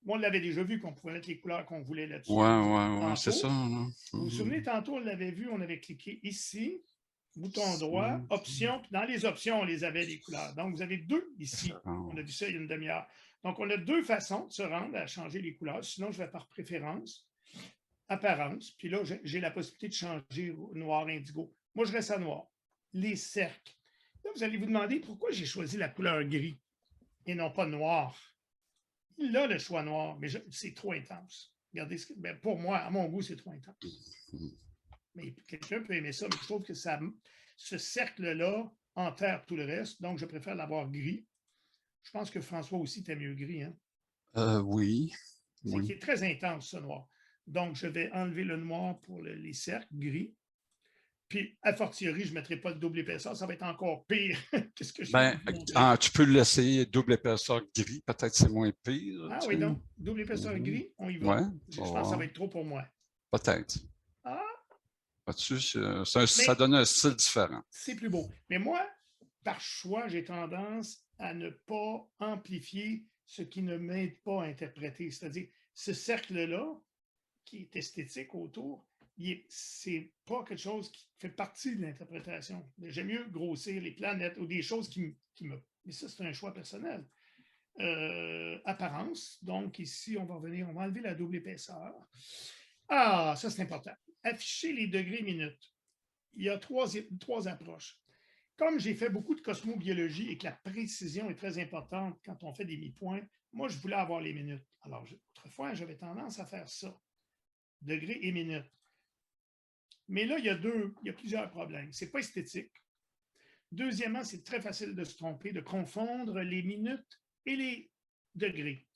Moi, on l'avait déjà vu qu'on pouvait mettre les couleurs qu'on voulait là-dessus. Oui, c'est ça. Vous vous souvenez, tantôt, on l'avait vu, on avait cliqué ici, bouton droit, options, puis dans les options, on les avait, les couleurs. Donc, vous avez 2 ici. On a vu ça il y a une demi-heure. Donc, on a 2 façons de se rendre à changer les couleurs. Sinon, je vais par préférence. apparence, puis là, j'ai la possibilité de changer au noir indigo. Moi, je reste à noir. Les cercles. Là, vous allez vous demander pourquoi j'ai choisi la couleur gris et non pas noir. Il a le choix noir, mais c'est trop intense. Regardez, pour moi, à mon goût, c'est trop intense. Mais quelqu'un peut aimer ça, mais je trouve que ce cercle-là enterre tout le reste, donc je préfère l'avoir gris. Je pense que François aussi t'as mieux gris, hein? Oui. C'est très intense, ce noir. Donc, je vais enlever le noir pour les cercles gris. Puis, a fortiori, je ne mettrai pas de double épaisseur. Ça va être encore pire que ce que je viens de vous montrer. Tu peux l'essayer double épaisseur gris. Peut-être c'est moins pire. Ah oui, donc, double épaisseur gris, on y va. Ouais, je pense que ça va être trop pour moi. Peut-être. Ah! Ça donne un style différent. C'est plus beau. Mais moi, par choix, j'ai tendance à ne pas amplifier ce qui ne m'aide pas à interpréter. C'est-à-dire, ce cercle-là, qui est esthétique autour, c'est pas quelque chose qui fait partie de l'interprétation. J'aime mieux grossir les planètes ou des choses qui me... Mais ça, c'est un choix personnel. Apparence. Donc, ici, on va enlever la double épaisseur. Ah, ça, c'est important. Afficher les degrés minutes. Il y a trois approches. Comme j'ai fait beaucoup de cosmobiologie et que la précision est très importante quand on fait des mi-points, moi, je voulais avoir les minutes. Alors, autrefois, j'avais tendance à faire ça. Degrés et minutes. Mais là, il y a plusieurs problèmes. Ce n'est pas esthétique. Deuxièmement, c'est très facile de se tromper, de confondre les minutes et les degrés.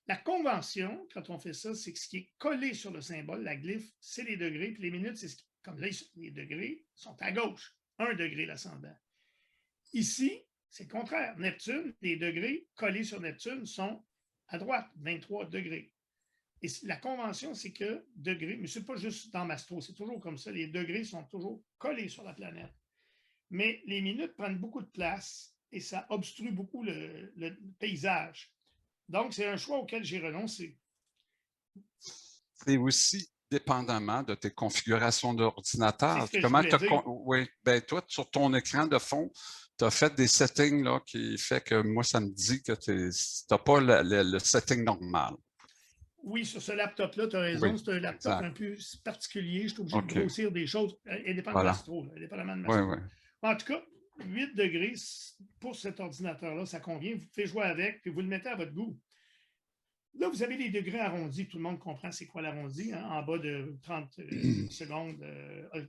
La convention, quand on fait ça, c'est que ce qui est collé sur le symbole, la glyphe, c'est les degrés, puis les minutes, c'est comme là, les degrés sont à gauche, 1 degré l'ascendant. Ici, c'est le contraire. Neptune, les degrés collés sur Neptune sont à droite, 23 degrés. Et la convention, c'est que degrés, mais ce n'est pas juste dans Mastro, c'est toujours comme ça, les degrés sont toujours collés sur la planète. Mais les minutes prennent beaucoup de place et ça obstrue beaucoup le paysage. Donc, c'est un choix auquel j'ai renoncé. C'est aussi dépendamment de tes configurations d'ordinateur. C'est ce que je voulais dire. Oui, ben toi, sur ton écran de fond, tu as fait des settings là, qui fait que moi, ça me dit que tu n'as pas le setting normal. Oui, sur ce laptop-là, tu as raison. Oui, c'est un laptop un peu particulier. Je suis obligé de grossir des choses indépendamment de Mastro, indépendamment de Mastro. Oui. En tout cas, 8 degrés pour cet ordinateur-là, ça convient. Vous pouvez jouer avec, puis vous le mettez à votre goût. Là, vous avez les degrés arrondis. Tout le monde comprend c'est quoi l'arrondi. Hein? En bas de 30 secondes,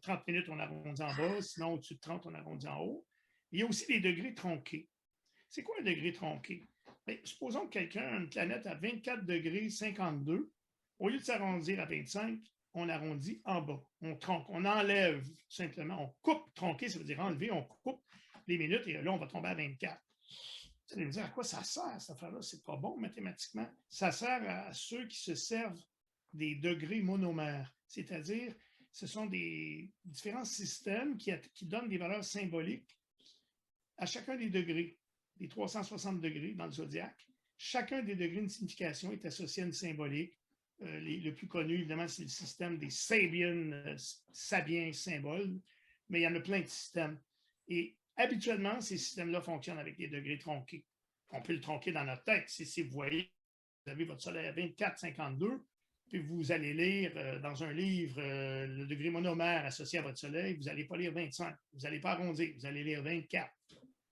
30 minutes, on arrondit en bas. Sinon, au-dessus de 30, on arrondit en haut. Il y a aussi les degrés tronqués. C'est quoi un degré tronqué? Bien, supposons que quelqu'un a une planète à 24 degrés 52. Au lieu de s'arrondir à 25, on arrondit en bas. On tronque. On enlève simplement. On coupe. Tronquer, ça veut dire enlever. On coupe les minutes et là, on va tomber à 24. Vous allez me dire à quoi ça sert, cette affaire-là? C'est pas bon mathématiquement. Ça sert à ceux qui se servent des degrés monomères, c'est-à-dire ce sont des différents systèmes qui donnent des valeurs symboliques à chacun des degrés, des 360 degrés dans le zodiaque. Chacun des degrés, une signification est associée à une symbolique. Le plus connu, évidemment, c'est le système des Sabiens symboles, mais il y en a plein de systèmes. Et habituellement, ces systèmes-là fonctionnent avec des degrés tronqués. On peut le tronquer dans notre tête. Si vous voyez, vous avez votre soleil à 24,52, puis vous allez lire dans un livre le degré monomère associé à votre soleil, vous n'allez pas lire 25, vous n'allez pas arrondir, vous allez lire 24.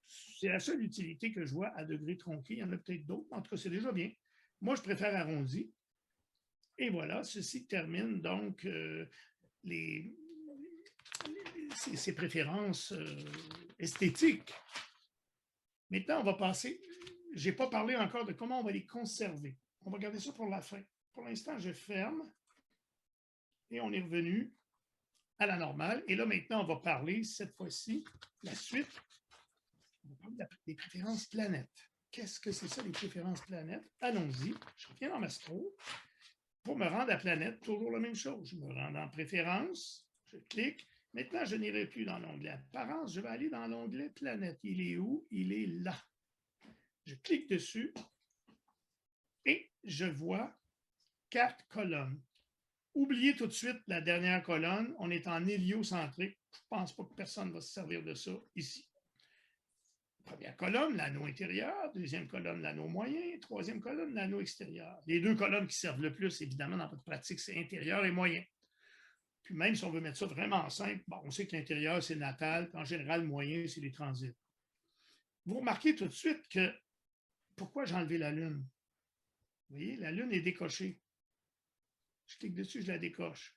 C'est la seule utilité que je vois à degré tronqué. Il y en a peut-être d'autres, en tout cas, c'est déjà bien. Moi, je préfère arrondi. Et voilà, ceci termine donc ses préférences esthétiques. Maintenant, on va passer. Je n'ai pas parlé encore de comment on va les conserver. On va garder ça pour la fin. Pour l'instant, je ferme et on est revenu à la normale. Et là, maintenant, on va parler, cette fois-ci, la suite. On va parler des préférences planètes. Qu'est-ce que c'est ça, les préférences planètes? Allons-y. Je reviens dans Mastro. Pour me rendre à planète, toujours la même chose. Je me rends dans Préférences, je clique. Maintenant, je n'irai plus dans l'onglet Apparence, je vais aller dans l'onglet Planète. Il est où? Il est là. Je clique dessus et je vois 4 colonnes. Oubliez tout de suite la dernière colonne. On est en héliocentrique. Je ne pense pas que personne ne va se servir de ça ici. Première colonne, l'anneau intérieur. Deuxième colonne, l'anneau moyen. Troisième colonne, l'anneau extérieur. Les 2 colonnes qui servent le plus, évidemment, dans votre pratique, c'est intérieur et moyen. Puis même si on veut mettre ça vraiment simple, bon, on sait que l'intérieur, c'est natal, puis en général, le moyen, c'est les transits. Vous remarquez tout de suite que pourquoi j'ai enlevé la Lune? Vous voyez, la Lune est décochée. Je clique dessus, je la décoche.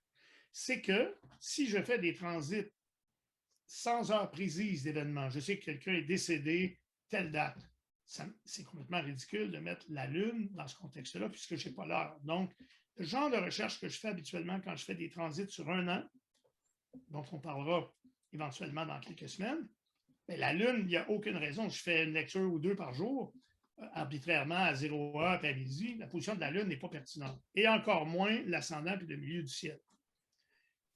C'est que si je fais des transits sans heure précise d'événement, je sais que quelqu'un est décédé, telle date. C'est complètement ridicule de mettre la Lune dans ce contexte-là, puisque je n'ai pas l'heure. Donc, le genre de recherche que je fais habituellement quand je fais des transits sur un an, dont on parlera éventuellement dans quelques semaines, bien, la Lune, il n'y a aucune raison. Je fais une lecture ou deux par jour, arbitrairement à 0 heure et à midi. La position de la Lune n'est pas pertinente. Et encore moins l'ascendant et le milieu du ciel.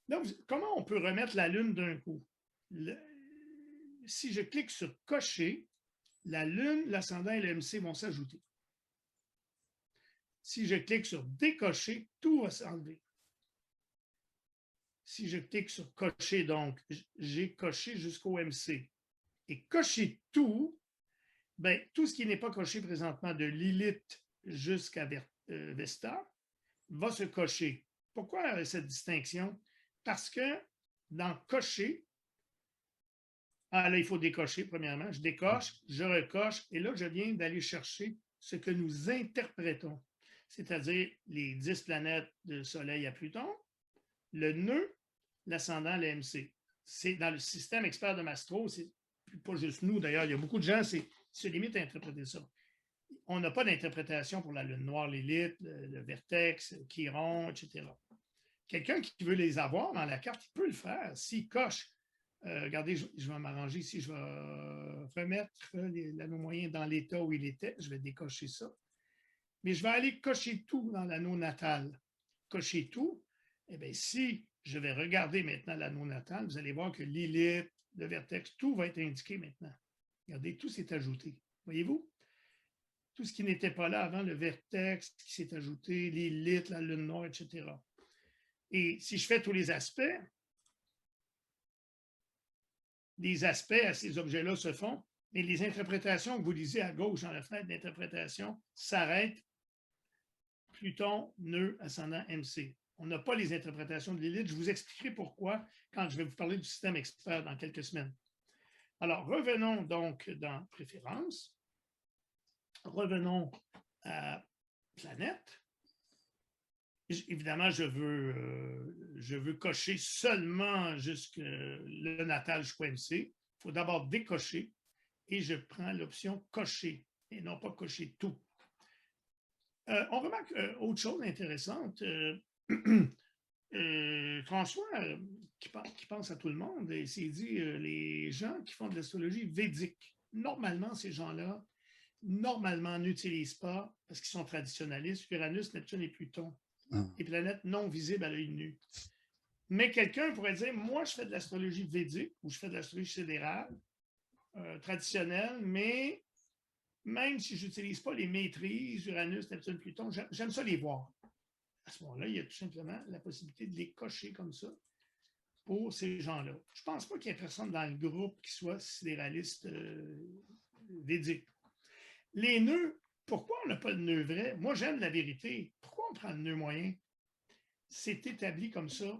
Donc, comment on peut remettre la Lune d'un coup? Si je clique sur cocher, la Lune, l'ascendant et le MC vont s'ajouter. Si je clique sur décocher, tout va s'enlever. Si je clique sur cocher, donc, j'ai coché jusqu'au MC. Et cocher tout, bien, tout ce qui n'est pas coché présentement de Lilith jusqu'à Vesta va se cocher. Pourquoi cette distinction? Parce que dans cocher, là, il faut décocher, premièrement. Je décoche, je recoche, et là, je viens d'aller chercher ce que nous interprétons, c'est-à-dire les 10 planètes de Soleil à Pluton, le nœud, l'ascendant, le MC. C'est dans le système expert de Mastro, c'est pas juste nous, d'ailleurs, il y a beaucoup de gens qui se limitent à interpréter ça. On n'a pas d'interprétation pour la Lune noire, l'élite, le vertex, Chiron, etc. Quelqu'un qui veut les avoir dans la carte, il peut le faire. S'il coche, regardez, je vais m'arranger ici, je vais remettre l'anneau moyen dans l'état où il était, je vais décocher ça. Mais je vais aller cocher tout dans l'anneau natal. Cocher tout, eh bien, si je vais regarder maintenant l'anneau natal, vous allez voir que l'élite, le vertex, tout va être indiqué maintenant. Regardez, tout s'est ajouté. Voyez-vous? Tout ce qui n'était pas là avant, le vertex qui s'est ajouté, l'élite, la lune noire, etc. Et si je fais tous les aspects à ces objets-là se font, mais les interprétations que vous lisez à gauche dans la fenêtre d'interprétation s'arrêtent Pluton, nœud, ascendant, MC. On n'a pas les interprétations de l'élite. Je vous expliquerai pourquoi quand je vais vous parler du système expert dans quelques semaines. Alors, revenons donc dans Préférences. Revenons à Planète. Évidemment, je veux cocher seulement jusque le natal jusqu'au MC. Il faut d'abord décocher et je prends l'option cocher et non pas cocher tout. On remarque autre chose intéressante. François, qui pense à tout le monde, s'est dit les gens qui font de l'astrologie védique, normalement, ces gens-là, n'utilisent pas, parce qu'ils sont traditionnalistes, Uranus, Neptune et Pluton, les planètes non visibles à l'œil nu. Mais quelqu'un pourrait dire, moi, je fais de l'astrologie védique ou je fais de l'astrologie sidérale, traditionnelle, mais même si je n'utilise pas les maîtrises, Uranus, Neptune, Pluton, j'aime ça les voir. À ce moment-là, il y a tout simplement la possibilité de les cocher comme ça pour ces gens-là. Je ne pense pas qu'il y ait personne dans le groupe qui soit sidéraliste védique. Les nœuds, pourquoi on n'a pas de nœud vrai? Moi, j'aime la vérité. Pourquoi on prend le nœud moyen? C'est établi comme ça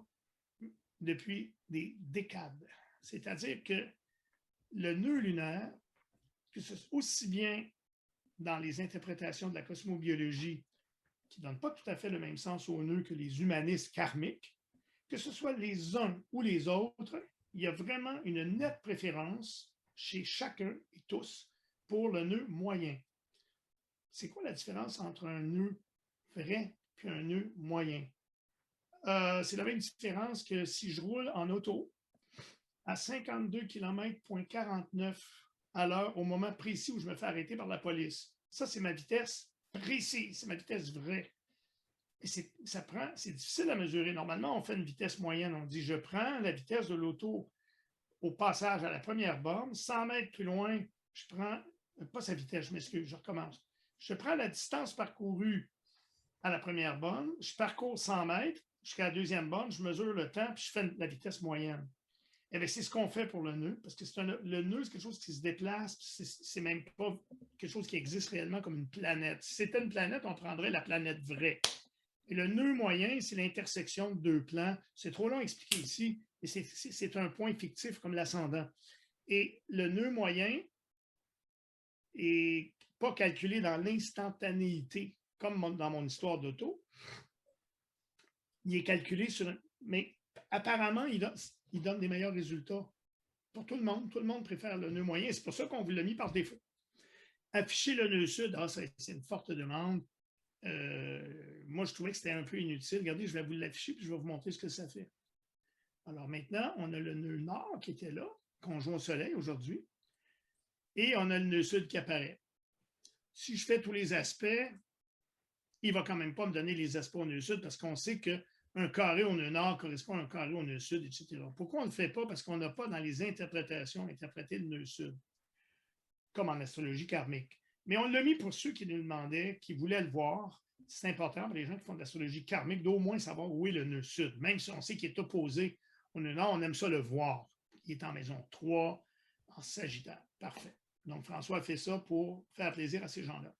depuis des décades. C'est-à-dire que le nœud lunaire, que ce soit aussi bien dans les interprétations de la cosmobiologie, qui ne donnent pas tout à fait le même sens au nœud que les humanistes karmiques, que ce soit les uns ou les autres, il y a vraiment une nette préférence chez chacun et tous pour le nœud moyen. C'est quoi la différence entre un nœud vrai et un nœud moyen? C'est la même différence que si je roule en auto à 52 km/49 à l'heure au moment précis où je me fais arrêter par la police. Ça, c'est ma vitesse précise, c'est ma vitesse vraie. Et c'est difficile à mesurer. Normalement, on fait une vitesse moyenne. On dit, je prends la vitesse de l'auto au passage à la première borne. 100 mètres plus loin, je prends, pas sa vitesse, je m'excuse, je recommence. Je prends la distance parcourue à la première borne, je parcours 100 mètres jusqu'à la deuxième borne, je mesure le temps, puis je fais la vitesse moyenne. Eh bien, c'est ce qu'on fait pour le nœud, parce que le nœud, c'est quelque chose qui se déplace, c'est même pas quelque chose qui existe réellement comme une planète. Si c'était une planète, on prendrait la planète vraie. Et le nœud moyen, c'est l'intersection de deux plans. C'est trop long à expliquer ici, mais c'est un point fictif comme l'ascendant. Et le nœud moyen n'est pas calculé dans l'instantanéité, comme dans mon histoire d'auto. Il est calculé sur... Mais apparemment, il donne des meilleurs résultats pour tout le monde. Tout le monde préfère le nœud moyen. C'est pour ça qu'on vous l'a mis par défaut. Afficher le nœud sud, c'est une forte demande. Moi, je trouvais que c'était un peu inutile. Regardez, je vais vous l'afficher puis je vais vous montrer ce que ça fait. Alors maintenant, on a le nœud nord qui était là, conjoint au soleil aujourd'hui, et on a le nœud sud qui apparaît. Si je fais tous les aspects, il ne va quand même pas me donner les aspects au nœud sud parce qu'on sait qu'un carré au nœud nord correspond à un carré au nœud sud, etc. Pourquoi on ne le fait pas? Parce qu'on n'a pas dans les interprétations interprété le nœud sud, comme en astrologie karmique. Mais on l'a mis pour ceux qui nous demandaient, qui voulaient le voir. C'est important pour les gens qui font de l'astrologie karmique d'au moins savoir où est le nœud sud. Même si on sait qu'il est opposé au nœud nord, on aime ça le voir. Il est en maison 3, en Sagittaire. Parfait. Donc, François a fait ça pour faire plaisir à ces gens-là.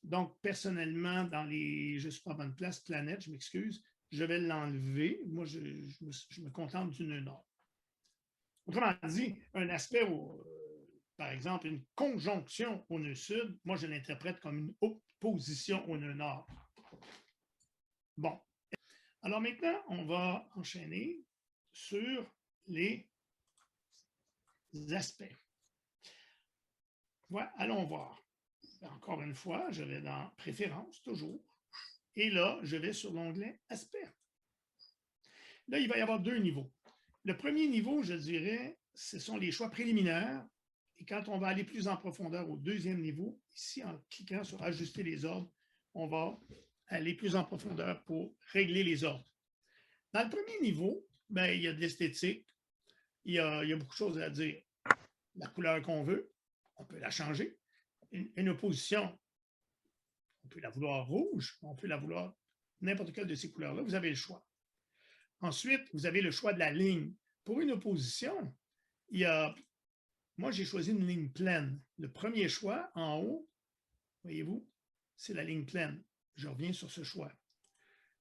Donc, personnellement, dans les, je ne suis pas à bonne place, planète, je m'excuse, je vais l'enlever. Moi, je me contente du nœud nord. Autrement dit, un aspect par exemple, une conjonction au nœud sud, moi, je l'interprète comme une opposition au nœud nord. Bon. Alors maintenant, on va enchaîner sur les aspects. Voilà, allons voir. Encore une fois, je vais dans Préférences, toujours. Et là, je vais sur l'onglet Aspects. Là, il va y avoir deux niveaux. Le premier niveau, je dirais, ce sont les choix préliminaires. Et quand on va aller plus en profondeur au deuxième niveau, ici, en cliquant sur Ajuster les ordres, on va aller plus en profondeur pour régler les ordres. Dans le premier niveau, bien, il y a de l'esthétique, il y a beaucoup de choses à dire. La couleur qu'on veut, on peut la changer. Une opposition, on peut la vouloir rouge, on peut la vouloir n'importe quelle de ces couleurs-là, vous avez le choix. Ensuite, vous avez le choix de la ligne. Pour une opposition, moi, j'ai choisi une ligne pleine. Le premier choix, en haut, voyez-vous, c'est la ligne pleine. Je reviens sur ce choix.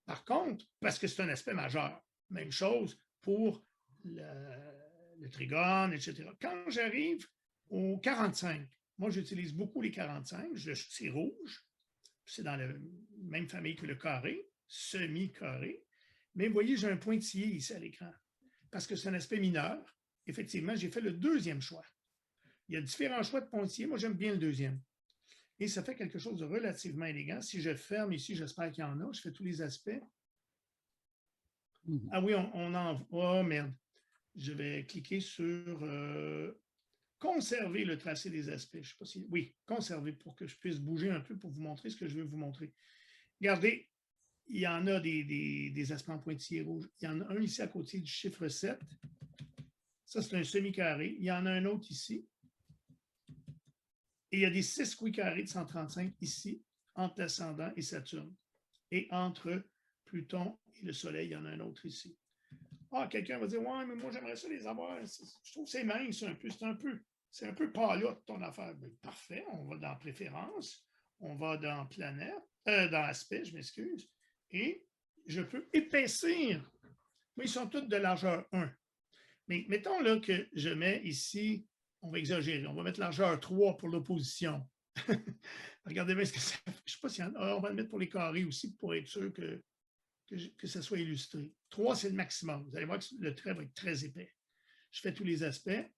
Par contre, parce que c'est un aspect majeur, même chose pour le trigone, etc. Quand j'arrive au 45, moi, j'utilise beaucoup les 45, c'est rouge, c'est dans la même famille que le carré, semi-carré, mais vous voyez, j'ai un pointillé ici à l'écran, parce que c'est un aspect mineur. Effectivement, j'ai fait le deuxième choix. Il y a différents choix de pointillés. Moi, j'aime bien le deuxième. Et ça fait quelque chose de relativement élégant. Si je ferme ici, j'espère qu'il y en a. Je fais tous les aspects. Ah oui, on en... Oh, merde. Je vais cliquer sur conserver le tracé des aspects. Je ne sais pas si... Oui, conserver pour que je puisse bouger un peu pour vous montrer ce que je veux vous montrer. Regardez, il y en a des aspects en pointillés rouges. Il y en a un ici à côté du chiffre 7. Ça, c'est un semi-carré. Il y en a un autre ici. Et il y a des 6 coups carrés de 135 ici, entre l'ascendant et Saturne. Et entre Pluton et le Soleil, il y en a un autre ici. Ah, quelqu'un va dire, ouais, mais moi, j'aimerais ça les avoir. Je trouve que c'est mince un peu. C'est un peu palotte ton affaire. Mais parfait, on va dans Préférences, on va dans Planète, dans Aspect, je m'excuse. Et je peux épaissir. Mais ils sont tous de largeur 1. Mais mettons là que je mets ici, on va exagérer, on va mettre largeur 3 pour l'opposition. Regardez bien ce que ça fait. Je ne sais pas s'il y en a. On va le mettre pour les carrés aussi pour être sûr que ça soit illustré. 3, c'est le maximum. Vous allez voir que le trait va être très épais. Je fais tous les aspects.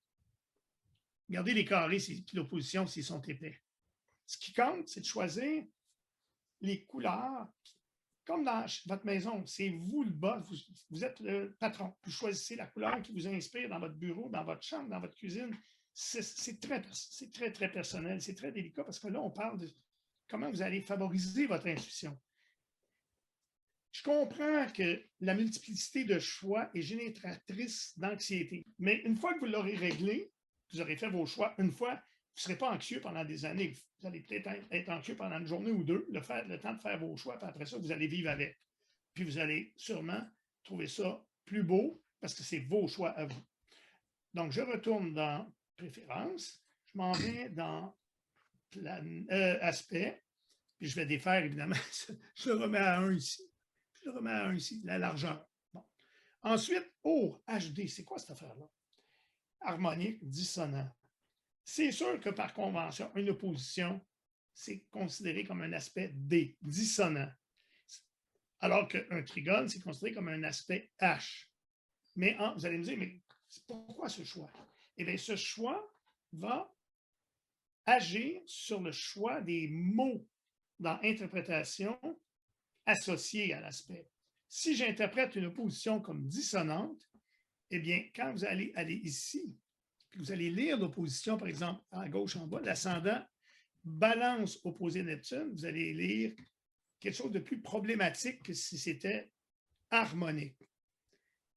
Regardez les carrés et l'opposition s'ils sont épais. Ce qui compte, c'est de choisir les couleurs. Comme dans votre maison, c'est vous le boss, vous êtes le patron. Vous choisissez la couleur qui vous inspire dans votre bureau, dans votre chambre, dans votre cuisine. C'est très, très personnel, c'est très délicat parce que là, on parle de comment vous allez favoriser votre intuition. Je comprends que la multiplicité de choix est génératrice d'anxiété, mais une fois que vous l'aurez réglé, vous aurez fait vos choix une fois, vous ne serez pas anxieux pendant des années. Vous allez peut-être être anxieux pendant une journée ou deux, le temps de faire vos choix, puis après ça, vous allez vivre avec. Puis vous allez sûrement trouver ça plus beau parce que c'est vos choix à vous. Donc, je retourne dans Préférences, je m'en vais dans Aspect, puis je vais défaire, évidemment, je le remets à 1 ici. Je le remets à 1 ici, la largeur. Bon. Ensuite, HD, c'est quoi cette affaire-là? Harmonique, dissonant. C'est sûr que par convention, une opposition, c'est considéré comme un aspect D, dissonant. Alors qu'un trigone, c'est considéré comme un aspect H. Mais vous allez me dire, mais pourquoi ce choix? Eh bien, ce choix va agir sur le choix des mots dans l'interprétation associés à l'aspect. Si j'interprète une opposition comme dissonante, eh bien, quand vous allez aller ici, vous allez lire l'opposition, par exemple, à gauche en bas, l'ascendant balance opposé Neptune, vous allez lire quelque chose de plus problématique que si c'était harmonique.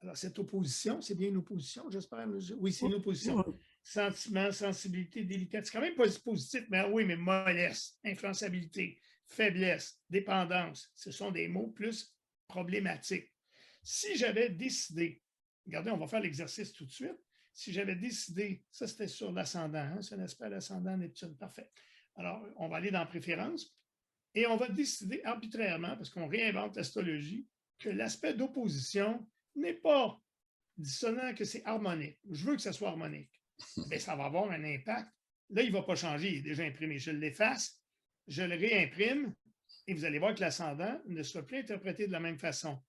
Alors, cette opposition, c'est bien une opposition, j'espère. Oui, c'est une opposition. Sentiment, sensibilité, délicate. C'est quand même pas positif, mais oui, mais mollesse, influençabilité, faiblesse, dépendance, ce sont des mots plus problématiques. Si j'avais décidé, regardez, on va faire l'exercice tout de suite. Si j'avais décidé, ça c'était sur l'ascendant, hein, c'est un aspect à l'ascendant Neptune, parfait. Alors, on va aller dans préférence et on va décider arbitrairement, parce qu'on réinvente l'astrologie, que l'aspect d'opposition n'est pas dissonant, que c'est harmonique. Je veux que ça soit harmonique. Bien, ça va avoir un impact. Là, il ne va pas changer, il est déjà imprimé. Je l'efface, je le réimprime, et vous allez voir que l'ascendant ne sera plus interprété de la même façon.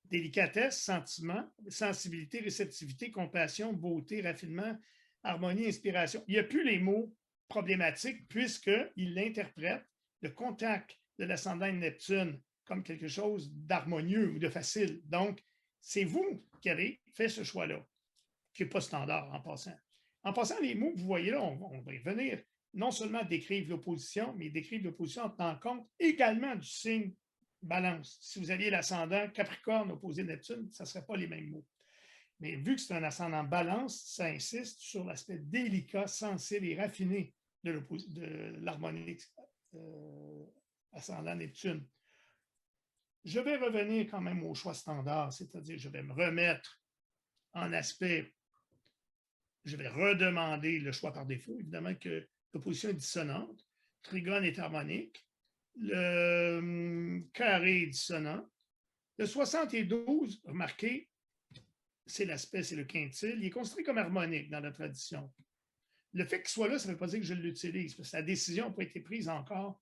Délicatesse, sentiment, sensibilité, réceptivité, compassion, beauté, raffinement, harmonie, inspiration. Il n'y a plus les mots problématiques puisqu'il l'interprète, le contact de l'ascendant de Neptune, comme quelque chose d'harmonieux ou de facile. Donc, c'est vous qui avez fait ce choix-là, qui n'est pas standard en passant. En passant, les mots que vous voyez là, on va y venir, non seulement décrivent l'opposition, mais décrivent l'opposition en tenant compte également du signe Balance. Si vous aviez l'ascendant Capricorne opposé Neptune, ça ne serait pas les mêmes mots. Mais vu que c'est un ascendant Balance, ça insiste sur l'aspect délicat, sensible et raffiné de l'harmonique ascendant Neptune. Je vais revenir quand même au choix standard, c'est-à-dire je vais me remettre en aspect, je vais redemander le choix par défaut, évidemment que l'opposition est dissonante, trigone est harmonique, le carré est dissonant. Le 72, remarquez, c'est l'aspect, c'est le quintile, il est construit comme harmonique dans la tradition. Le fait qu'il soit là, ça ne veut pas dire que je l'utilise, parce que la décision n'a pas été prise encore.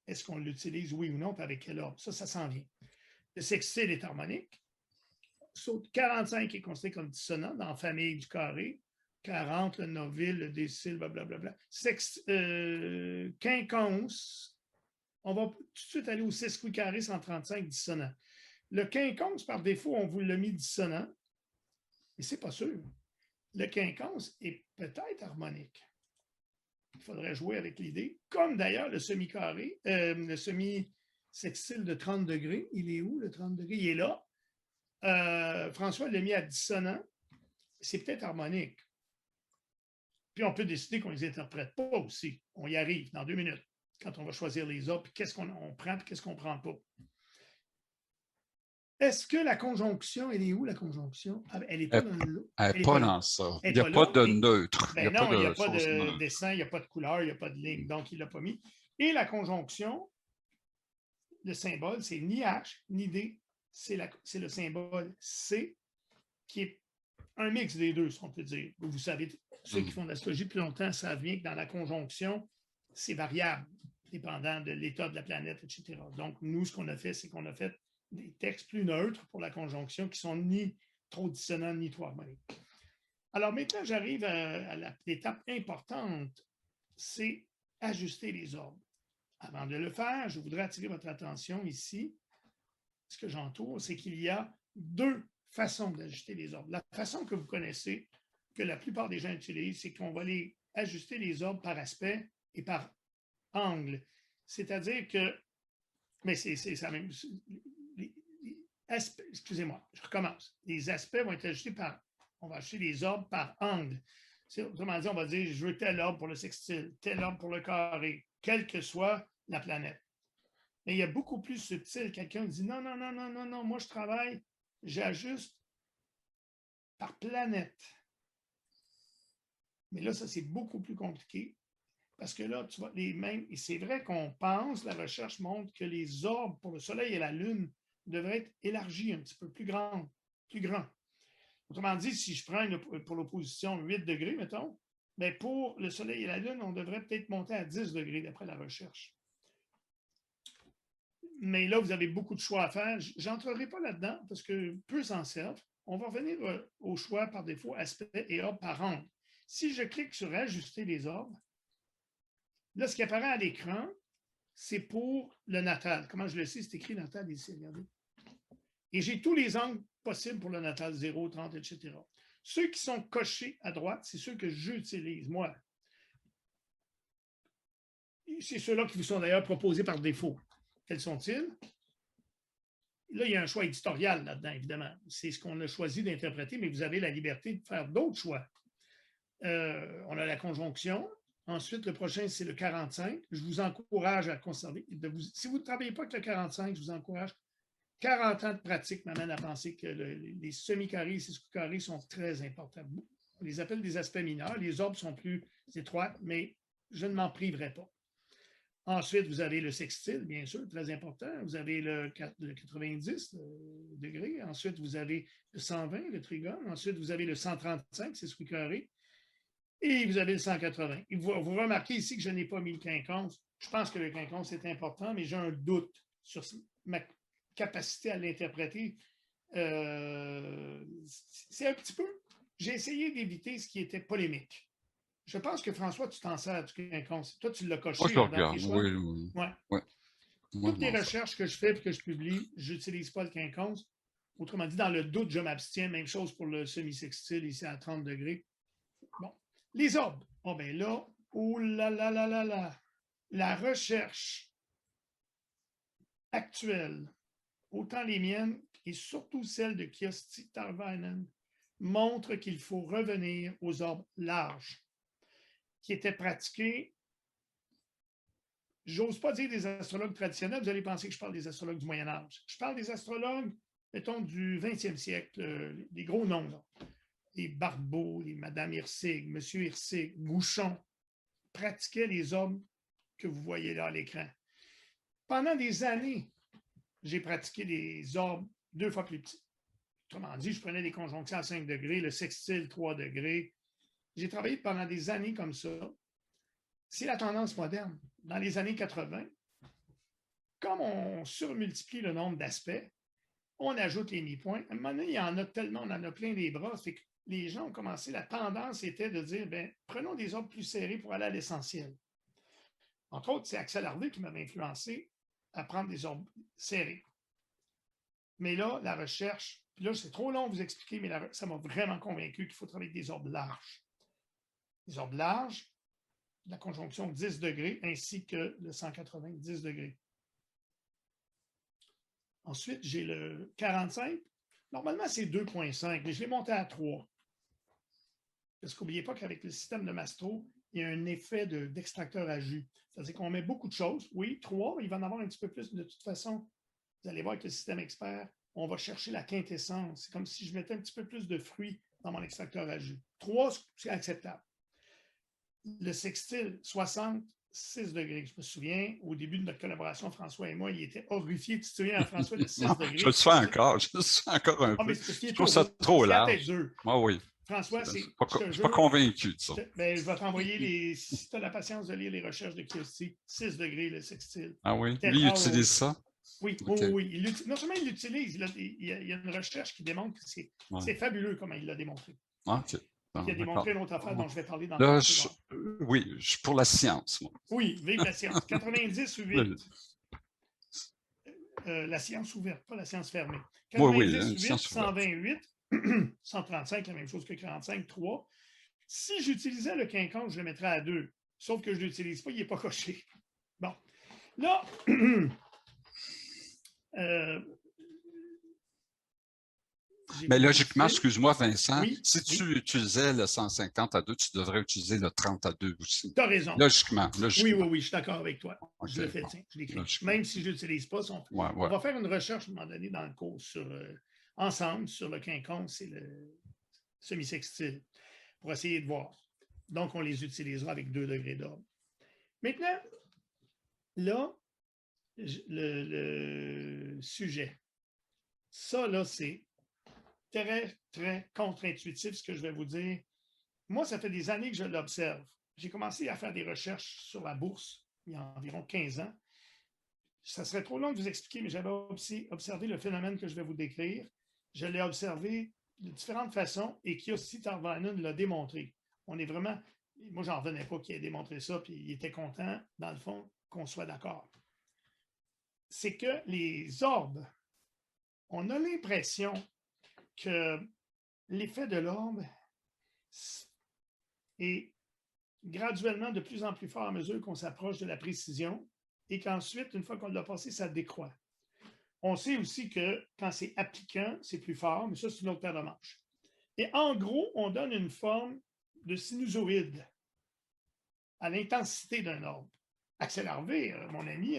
Est-ce qu'on l'utilise, oui ou non, puis avec quel ordre? Ça s'en vient. Le sextile est harmonique. 45 est considéré comme dissonant dans la famille du carré. 40, le noville, le décile, blablabla. Quinconce, on va tout de suite aller au 6 quicarré carré 135 dissonant. Le quinconce, par défaut, on vous l'a mis dissonant, mais ce n'est pas sûr. Le quinconce est peut-être harmonique. Il faudrait jouer avec l'idée, comme d'ailleurs le semi-carré, le semi-sextile de 30 degrés. Il est où, le 30 degrés? Il est là. François l'a mis à dissonant. C'est peut-être harmonique. Puis on peut décider qu'on ne les interprète pas aussi. On y arrive dans 2 minutes, quand on va choisir les ordres, puis qu'est-ce qu'on prend, puis qu'est-ce qu'on ne prend pas. Est-ce que la conjonction, elle est où, la conjonction? Elle n'est pas dans le... Elle n'est pas dans ça. Il n'y a pas de neutre. Ben non, il n'y a pas de dessin, il n'y a pas de couleur, il n'y a pas de ligne. Donc, il ne l'a pas mis. Et la conjonction, le symbole, c'est ni H, ni D. C'est le symbole C, qui est un mix des deux, si on peut dire. Vous savez, ceux qui font de l'astrologie depuis longtemps savent bien que dans la conjonction, c'est variable, dépendant de l'état de la planète, etc. Donc, nous, ce qu'on a fait, c'est qu'on a fait des textes plus neutres pour la conjonction qui sont ni trop dissonants ni trop harmoniques. Alors maintenant, j'arrive à l'étape importante, c'est ajuster les ordres. Avant de le faire, je voudrais attirer votre attention ici. Ce que j'entoure, c'est qu'il y a 2 façons d'ajuster les ordres. La façon que vous connaissez, que la plupart des gens utilisent, c'est qu'on va les ajuster les ordres par aspect et par angle. C'est-à-dire que, mais c'est ça même, excusez-moi, je recommence. Les aspects vont être ajustés par, on va ajuster les ordres par angle. Autrement dit, on va dire, je veux tel ordre pour le sextile, tel ordre pour le carré, quelle que soit la planète. Mais il y a beaucoup plus subtil. Quelqu'un dit, non, non, non, non, non, non, moi je travaille, j'ajuste par planète. Mais là, ça, c'est beaucoup plus compliqué. Parce que là, tu vois, les mêmes, et c'est vrai qu'on pense, la recherche montre que les orbes pour le Soleil et la Lune devrait être élargi un petit peu, plus grand. Autrement dit, si je prends pour l'opposition 8 degrés, mettons, bien pour le Soleil et la Lune, on devrait peut-être monter à 10 degrés d'après la recherche. Mais là, vous avez beaucoup de choix à faire. Je n'entrerai pas là-dedans parce que peu s'en servent. On va revenir au choix par défaut, aspect et ordre par angle. Si je clique sur Ajuster les ordres, là, ce qui apparaît à l'écran, c'est pour le natal. Comment je le sais? C'est écrit natal ici, regardez. Et j'ai tous les angles possibles pour le natal, 0, 30, etc. Ceux qui sont cochés à droite, c'est ceux que j'utilise, moi. C'est ceux-là qui vous sont d'ailleurs proposés par défaut. Quels sont-ils? Là, il y a un choix éditorial là-dedans, évidemment. C'est ce qu'on a choisi d'interpréter, mais vous avez la liberté de faire d'autres choix. On a la conjonction. Ensuite, le prochain, c'est le 45. Je vous encourage à conserver. Si vous ne travaillez pas avec le 45, je vous encourage. 40 ans de pratique m'amène à penser que les semi-carrés et les sous-carrés sont très importants. On les appelle des aspects mineurs. Les orbes sont plus étroites, mais je ne m'en priverai pas. Ensuite, vous avez le sextile, bien sûr, très important. Vous avez le 90 degrés. Ensuite, vous avez le 120, le trigone. Ensuite, vous avez le 135, c'est sous carré. Et vous avez le 180. Vous remarquez ici que je n'ai pas mis le quinconce. Je pense que le quinconce est important, mais j'ai un doute sur ma capacité à l'interpréter. C'est un petit peu... J'ai essayé d'éviter ce qui était polémique. Je pense que François, tu t'en sers du quinconce. Toi, tu l'as coché. Moi, je le regarde. Oui. Ouais. Ouais. Toutes les recherches que je fais et que je publie, je n'utilise pas le quinconce. Autrement dit, dans le doute, je m'abstiens. Même chose pour le semi-sextile, ici à 30 degrés. Bon. Les orbes. Bon, ben là, oh là là là là là. La recherche actuelle, autant les miennes et surtout celle de Kyösti Tarvainen, montre qu'il faut revenir aux orbes larges qui étaient pratiqués. J'ose pas dire des astrologues traditionnels, vous allez penser que je parle des astrologues du Moyen Âge. Je parle des astrologues, mettons, du 20e siècle, des gros noms, là. Les Barbeau, les Madame Hirsig, Monsieur Hirsig, Gouchon, pratiquaient les orbes que vous voyez là à l'écran. Pendant des années, j'ai pratiqué des orbes 2 fois plus petits. Autrement dit, je prenais des conjonctions à 5 degrés, le sextile 3 degrés. J'ai travaillé pendant des années comme ça. C'est la tendance moderne. Dans les années 80, comme on surmultiplie le nombre d'aspects, on ajoute les mi-points. À un moment donné, il y en a tellement, on en a plein les bras. Fait que les gens ont commencé, la tendance était de dire, bien, prenons des orbes plus serrés pour aller à l'essentiel. Entre autres, c'est Axel Harvey qui m'avait influencé à prendre des orbes serrés. Mais là, la recherche, puis là, c'est trop long à vous expliquer, mais ça m'a vraiment convaincu qu'il faut travailler avec des orbes larges. Les orbes larges, la conjonction 10 degrés ainsi que le 190 degrés. Ensuite, j'ai le 45. Normalement, c'est 2,5, mais je l'ai monté à 3. Parce qu'n'oubliez pas qu'avec le système de Mastro, il y a un effet d'extracteur à jus. C'est-à-dire qu'on met beaucoup de choses. Oui, 3, il va en avoir un petit peu plus. De toute façon, vous allez voir avec le système expert, on va chercher la quintessence. C'est comme si je mettais un petit peu plus de fruits dans mon extracteur à jus. 3, c'est acceptable. Le sextile, 66 degrés. Je me souviens, au début de notre collaboration, François et moi, il était horrifié. Tu te souviens, François, de 6 degrés? Je le fais encore. Je le fais encore un peu. Je trouve ça trop large. Moi, oui. François, je ne suis pas convaincu de ça. Je vais t'envoyer si tu as la patience de lire les recherches de Kyösti, 6 degrés le sextile. Ah oui? Lui, il utilise ça? Oui, okay. Oui. Non seulement il l'utilise, il y a une recherche qui démontre que c'est fabuleux comment il l'a démontré. OK. Il a démontré une autre affaire dont je vais parler dans le oui, je suis pour la science. Moi. Oui, vive la science. 90 ou 8. La science ouverte, pas la science fermée. 90 ou 8, 128, 135, la même chose que 45, 3. Si j'utilisais le quinconce, je le mettrais à 2. Sauf que je ne l'utilise pas, il n'est pas coché. Bon. Là, mais logiquement, excuse-moi Vincent, si tu utilisais le 150 à 2, tu devrais utiliser le 30 à 2 aussi. Tu as raison. Logiquement. Oui, je suis d'accord avec toi. Okay. Je le fais, tiens, je l'écris. Même si je n'utilise pas, on va faire une recherche à un moment donné dans le cours ensemble sur le quinconce et le semi-sextile pour essayer de voir. Donc, on les utilisera avec 2 degrés d'ordre. Maintenant, là, le sujet. Ça, là, c'est très, très contre-intuitif, ce que je vais vous dire. Moi, ça fait des années que je l'observe. J'ai commencé à faire des recherches sur la bourse il y a environ 15 ans. Ça serait trop long de vous expliquer, mais j'avais aussi observé le phénomène que je vais vous décrire. Je l'ai observé de différentes façons et Kiyoshi Tarvanen l'a démontré. On est vraiment... Moi, j'en revenais pas qu'il ait démontré ça, puis il était content, dans le fond, qu'on soit d'accord. C'est que les orbes, on a l'impression que l'effet de l'orbe est graduellement de plus en plus fort à mesure qu'on s'approche de la précision et qu'ensuite, une fois qu'on l'a passé, ça décroît. On sait aussi que quand c'est appliquant, c'est plus fort, mais ça, c'est une autre paire de manches. Et en gros, on donne une forme de sinusoïde à l'intensité d'un orbe. Axel Harvey, mon ami,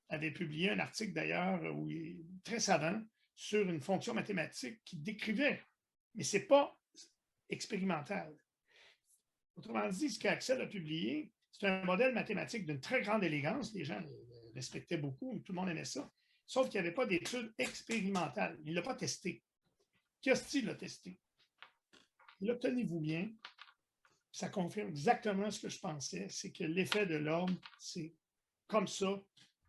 avait publié un article d'ailleurs où il est très savant sur une fonction mathématique qui décrivait, mais ce n'est pas expérimental. Autrement dit, ce qu'Axel a publié, c'est un modèle mathématique d'une très grande élégance. Les gens le respectaient beaucoup, tout le monde aimait ça. Sauf qu'il n'y avait pas d'études expérimentales. Il ne l'a pas testé. Kiyoshi l'a testé. Et là, tenez-vous bien, ça confirme exactement ce que je pensais, c'est que l'effet de l'orbe, c'est comme ça,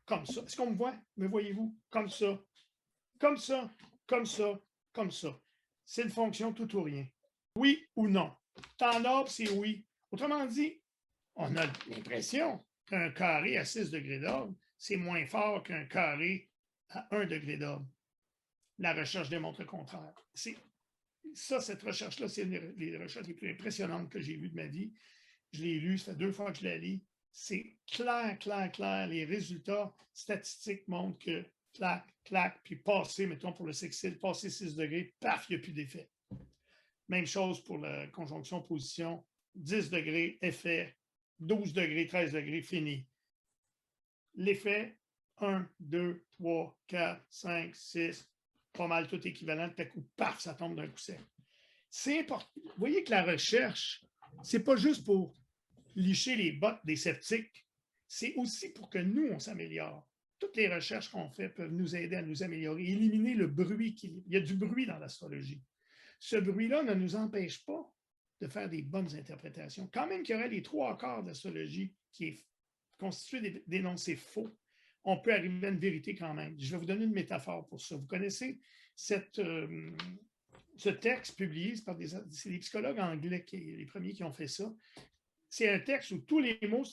comme ça. Est-ce qu'on me voit? Me voyez-vous? Comme ça, comme ça, comme ça, comme ça. C'est une fonction tout ou rien. Oui ou non. Temps d'orbe, c'est oui. Autrement dit, on a l'impression qu'un carré à 6 degrés d'orbe, c'est moins fort qu'un carré à 1 degré d'orbe. La recherche démontre le contraire. Ça, cette recherche-là, c'est une des recherches les plus impressionnantes que j'ai lues de ma vie. Je l'ai lu, ça fait 2 fois que je la lis. C'est clair, clair, clair. Les résultats statistiques montrent que clac, clac, puis passer, mettons pour le sextile, passer 6 degrés, paf, il n'y a plus d'effet. Même chose pour la conjonction position, 10 degrés, effet, 12 degrés, 13 degrés, fini. L'effet, 1, 2, 3, 4, 5, 6, pas mal tout équivalent, tout à coup, paf, ça tombe d'un coup sec. C'est important. Vous voyez que la recherche, ce n'est pas juste pour licher les bottes des sceptiques, c'est aussi pour que nous, on s'améliore. Toutes les recherches qu'on fait peuvent nous aider à nous améliorer, éliminer le bruit. Il y a du bruit dans l'astrologie. Ce bruit-là ne nous empêche pas de faire des bonnes interprétations. Quand même qu'il y aurait les 3/4 de l'astrologie qui est constituée d'énoncés faux, on peut arriver à une vérité quand même. Je vais vous donner une métaphore pour ça. Vous connaissez ce texte publié par des psychologues anglais, les premiers qui ont fait ça. C'est un texte où tous les mots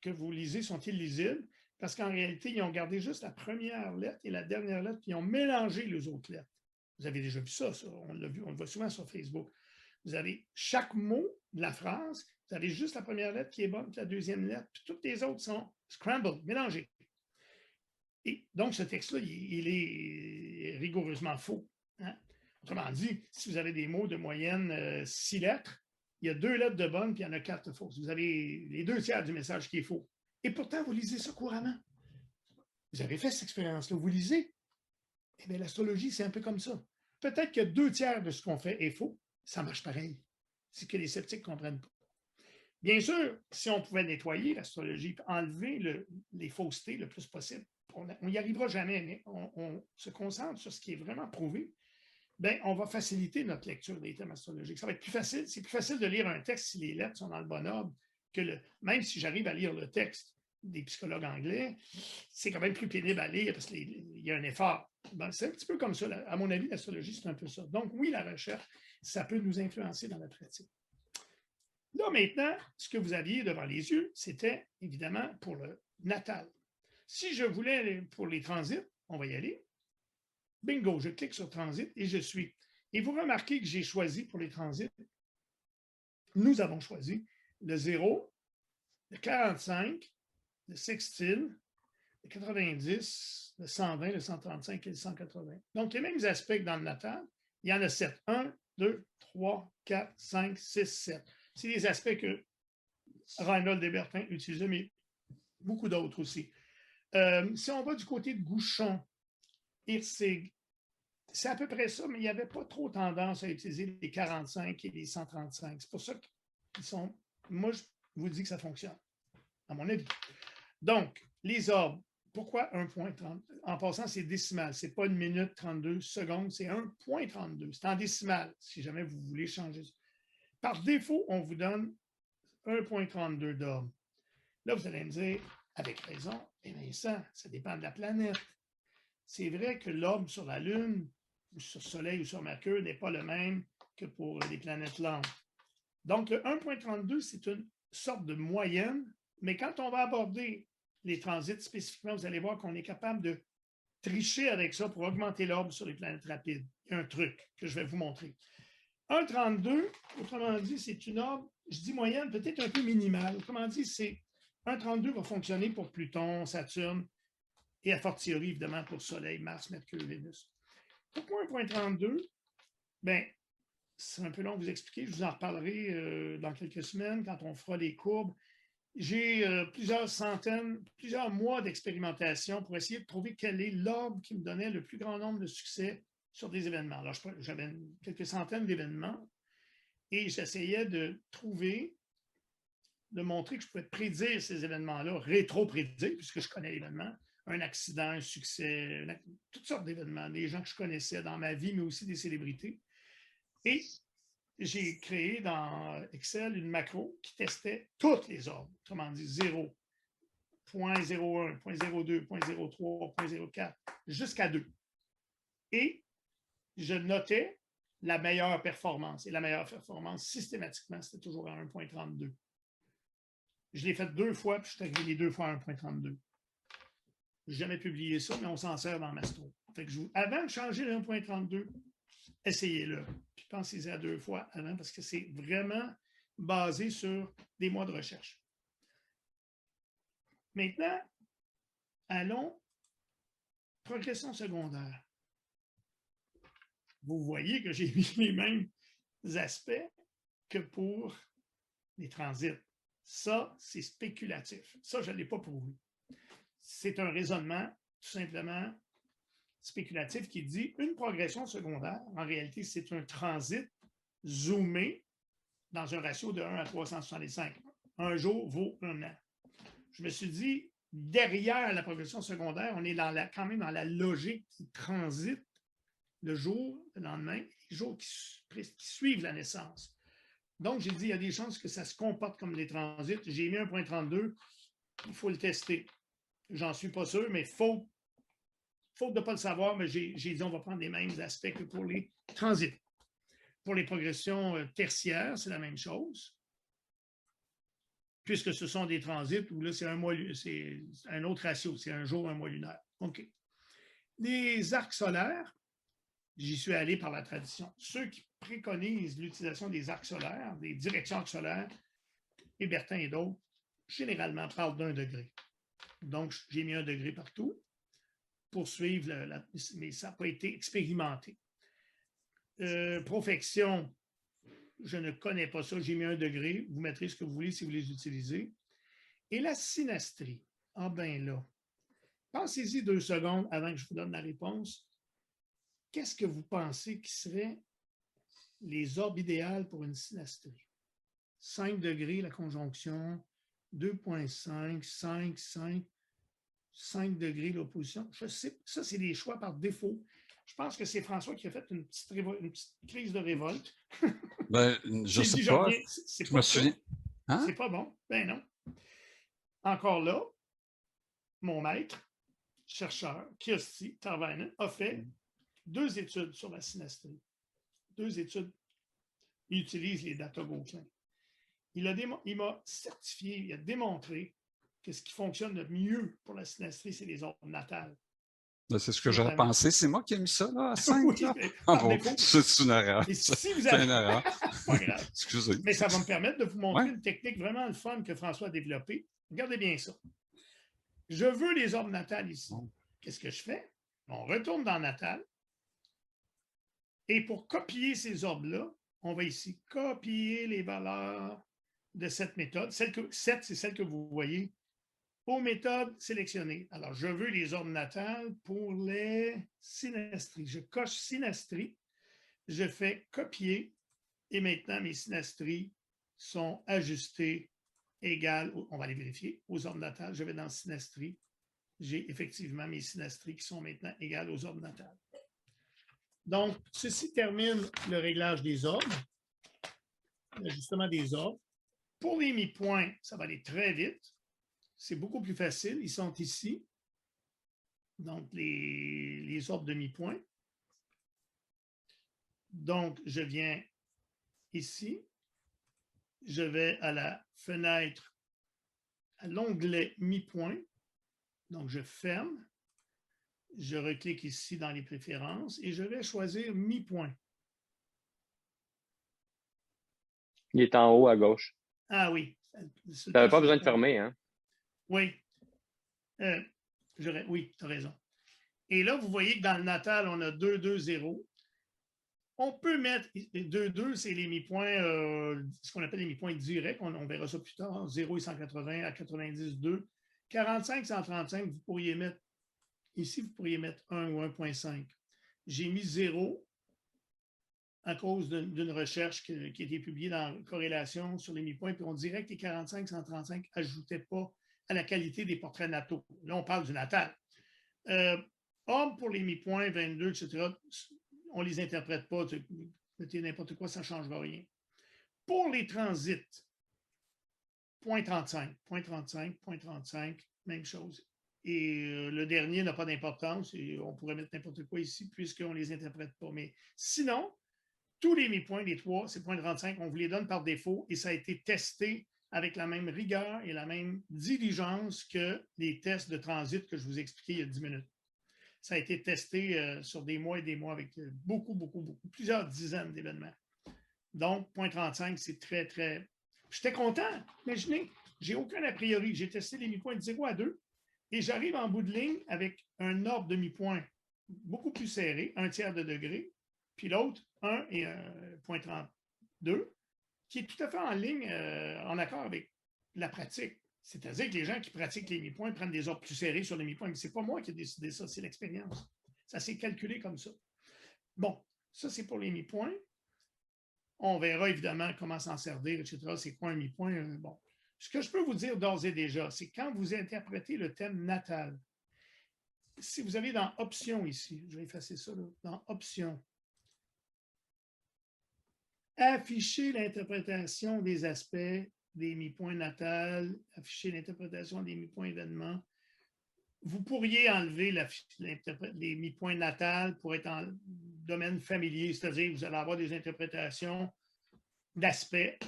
que vous lisez sont illisibles parce qu'en réalité, ils ont gardé juste la première lettre et la dernière lettre, puis ils ont mélangé les autres lettres. Vous avez déjà vu ça, on l'a vu, on le voit souvent sur Facebook. Vous avez chaque mot de la phrase, vous avez juste la première lettre qui est bonne, puis la deuxième lettre, puis toutes les autres sont scrambled, mélangées. Et donc, ce texte-là, il est rigoureusement faux. Hein? Autrement dit, si vous avez des mots de moyenne 6 lettres, il y a 2 lettres de bonnes, puis il y en a 4 de fausses. Vous avez les 2/3 du message qui est faux. Et pourtant, vous lisez ça couramment. Vous avez fait cette expérience-là, vous lisez. Eh bien, l'astrologie, c'est un peu comme ça. Peut-être que 2/3 de ce qu'on fait est faux, ça marche pareil. C'est que les sceptiques ne comprennent pas. Bien sûr, si on pouvait nettoyer l'astrologie, enlever les faussetés le plus possible, on n'y arrivera jamais, mais on se concentre sur ce qui est vraiment prouvé, bien, on va faciliter notre lecture des thèmes astrologiques. Ça va être plus facile. C'est plus facile de lire un texte si les lettres sont dans le bon ordre que même si j'arrive à lire le texte des psychologues anglais, c'est quand même plus pénible à lire parce qu'il y a un effort. Ben, c'est un petit peu comme ça. À mon avis, l'astrologie, c'est un peu ça. Donc, oui, la recherche, ça peut nous influencer dans la pratique. Là, maintenant, ce que vous aviez devant les yeux, c'était évidemment pour le natal. Si je voulais aller pour les transits, on va y aller. Bingo, je clique sur transit et je suis. Et vous remarquez que j'ai choisi pour les transits, nous avons choisi le 0, le 45, le sextile, le 90, le 120, le 135 et le 180. Donc, les mêmes aspects que dans le natal, il y en a 7. 1, 2, 3, 4, 5, 6, 7. C'est des aspects que Reinhold Desbertin utilisait, mais beaucoup d'autres aussi. Si on va du côté de Gouchon, Hirsig, c'est à peu près ça, mais il n'y avait pas trop tendance à utiliser les 45 et les 135. C'est pour ça qu'ils sont... Moi, je vous dis que ça fonctionne, à mon avis. Donc, les orbes, pourquoi 1,30? En passant, c'est décimal. Ce n'est pas 1 minute 32 secondes, c'est 1,32. C'est en décimal, si jamais vous voulez changer ça. Par défaut, on vous donne 1,32 d'orbe. Là, vous allez me dire, avec raison, eh bien ça dépend de la planète. C'est vrai que l'orbe sur la Lune, ou sur le Soleil ou sur Mercure n'est pas le même que pour les planètes lentes. Donc, le 1,32, c'est une sorte de moyenne, mais quand on va aborder les transits spécifiquement, vous allez voir qu'on est capable de tricher avec ça pour augmenter l'orbe sur les planètes rapides. Il y a un truc que je vais vous montrer. 1,32, autrement dit, c'est une orbe, je dis moyenne, peut-être un peu minimale. Autrement dit, 1,32 va fonctionner pour Pluton, Saturne, et a fortiori, évidemment, pour Soleil, Mars, Mercure, Vénus. Pourquoi 1,32? Bien, c'est un peu long de vous expliquer. Je vous en reparlerai dans quelques semaines quand on fera les courbes. J'ai plusieurs mois d'expérimentation pour essayer de trouver quel est l'orbe qui me donnait le plus grand nombre de succès sur des événements. Alors, j'avais quelques centaines d'événements et j'essayais de montrer que je pouvais prédire ces événements-là, rétro-prédire, puisque je connais l'événement, un accident, un succès, toutes sortes d'événements, des gens que je connaissais dans ma vie, mais aussi des célébrités. Et j'ai créé dans Excel une macro qui testait toutes les orbes, autrement dit 0, 0.01, 0.02, 0.03, 0.04, jusqu'à 2. Et je notais la meilleure performance. Et la meilleure performance, systématiquement, c'était toujours à 1.32. Je l'ai fait 2 fois, puis je suis arrivé les 2 fois à 1.32. Je n'ai jamais publié ça, mais on s'en sert dans Mastro. Fait que avant de changer le 1.32, essayez-le. Puis pensez-y à 2 fois avant, parce que c'est vraiment basé sur des mois de recherche. Maintenant, allons progression secondaire. Vous voyez que j'ai mis les mêmes aspects que pour les transits. Ça, c'est spéculatif. Ça, je ne l'ai pas prouvé. C'est un raisonnement tout simplement spéculatif qui dit une progression secondaire, en réalité, c'est un transit zoomé dans un ratio de 1 à 365. Un jour vaut un an. Je me suis dit, derrière la progression secondaire, on est quand même dans la logique qui transite le jour, le lendemain, les jours qui suivent la naissance. Donc, j'ai dit, il y a des chances que ça se comporte comme des transits. J'ai mis 1.32, il faut le tester. J'en suis pas sûr, mais faute de ne pas le savoir, mais j'ai dit, on va prendre les mêmes aspects que pour les transits. Pour les progressions tertiaires, c'est la même chose, puisque ce sont des transits où là, c'est un autre ratio, c'est un jour, un mois lunaire. OK. Les arcs solaires, j'y suis allé par la tradition. Ceux qui préconisent l'utilisation des arcs solaires, des directions arcs solaires, Hébertin et d'autres, généralement parlent d'1 degré. Donc, j'ai mis 1 degré partout pour suivre, mais ça n'a pas été expérimenté. Profection, je ne connais pas ça, j'ai mis 1 degré. Vous mettrez ce que vous voulez si vous les utilisez. Et la synastrie, ah ben là, pensez-y 2 secondes avant que je vous donne la réponse. Qu'est-ce que vous pensez qui seraient les orbes idéales pour une synastrie? 5 degrés la conjonction, 2,5, 5, 5, 5 degrés l'opposition. Je sais, ça, c'est des choix par défaut. Je pense que c'est François qui a fait une petite crise de révolte. Ben, je ne sais pas. Je me souviens. Hein? C'est pas bon. Ben non. Encore là, mon maître, chercheur, Kirsti Tarvainen, a fait 2 études sur la synastrie. 2 études. Il utilise les data Gaussiens. Il m'a certifié, il a démontré que ce qui fonctionne le mieux pour la synastrie, c'est les orbes natales. C'est ce que j'aurais pensé. C'est moi qui ai mis ça là, à 5. Oui, là? Ah bon, c'est une erreur. Si vous avez... C'est une erreur. Pas grave. Excusez. Mais ça va me permettre de vous montrer une technique vraiment le fun que François a développée. Regardez bien ça. Je veux les orbes natales ici. Qu'est-ce que je fais? On retourne dans Natal. Et pour copier ces orbes-là, on va ici copier les valeurs de cette méthode. 7, c'est celle que vous voyez. Aux méthodes sélectionnées. Alors, je veux les orbes natales pour les synastries. Je coche synastrie, je fais copier et maintenant mes synastries sont ajustées égales, on va les vérifier, aux orbes natales. Je vais dans synastrie j'ai effectivement mes synastries qui sont maintenant égales aux ordres natales. Donc, ceci termine le réglage des ordres, l'ajustement des ordres. Pour les mi-points, ça va aller très vite. C'est beaucoup plus facile. Ils sont ici. Donc, les ordres de mi-points. Donc, je viens ici. Je vais à la fenêtre, à l'onglet mi-point. Donc, je ferme. Je reclique ici dans les préférences et je vais choisir mi-point. Il est en haut à gauche. Ah oui. Tu n'avais pas besoin de fermer, hein? Oui. Oui, tu as raison. Et là, vous voyez que dans le natal, on a 2, 2, 0. On peut mettre 2, 2, c'est les mi-points, ce qu'on appelle les mi-points directs. On verra ça plus tard. 0 et 180 à 90, 2. 45, 135, vous pourriez mettre, ici, vous pourriez mettre 1 ou 1,5. J'ai mis 0 à cause d'une recherche qui a été publiée dans Corrélation sur les mi-points, puis on dirait que les 45, 135 n'ajoutaient pas à la qualité des portraits nataux. Là, on parle du natal. Hommes pour les mi-points, 22, etc., on ne les interprète pas. Mettez n'importe quoi, ça ne changera rien. Pour les transits, 0,35, 0,35, 0,35, même chose. Et le dernier n'a pas d'importance. Et on pourrait mettre n'importe quoi ici puisqu'on ne les interprète pas. Mais sinon, tous les mi-points, les 3, c'est 0,35, on vous les donne par défaut et ça a été testé avec la même rigueur et la même diligence que les tests de transit que je vous ai expliqués il y a 10 minutes. Ça a été testé sur des mois et des mois avec beaucoup, plusieurs dizaines d'événements. Donc, 0,35, c'est très, très... J'étais content. Imaginez, j'ai aucun a priori. J'ai testé les mi-points de 0 à 2 et j'arrive en bout de ligne avec un ordre de mi-point beaucoup plus serré, 1/3 de degré, puis l'autre, 1 et 0,32, qui est tout à fait en ligne, en accord avec la pratique. C'est-à-dire que les gens qui pratiquent les mi-points prennent des ordres plus serrés sur les mi-points, mais ce n'est pas moi qui ai décidé ça, c'est l'expérience. Ça s'est calculé comme ça. Bon, ça, c'est pour les mi-points. On verra évidemment comment s'en servir, etc. C'est quoi un mi-point? Bon. Ce que je peux vous dire d'ores et déjà, c'est quand vous interprétez le thème natal, si vous allez dans Options ici, je vais effacer ça, là, dans Options, afficher l'interprétation des aspects des mi-points natals, afficher l'interprétation des mi-points événements. Vous pourriez enlever les mi-points natals pour être en domaine familier, c'est-à-dire que vous allez avoir des interprétations d'aspects,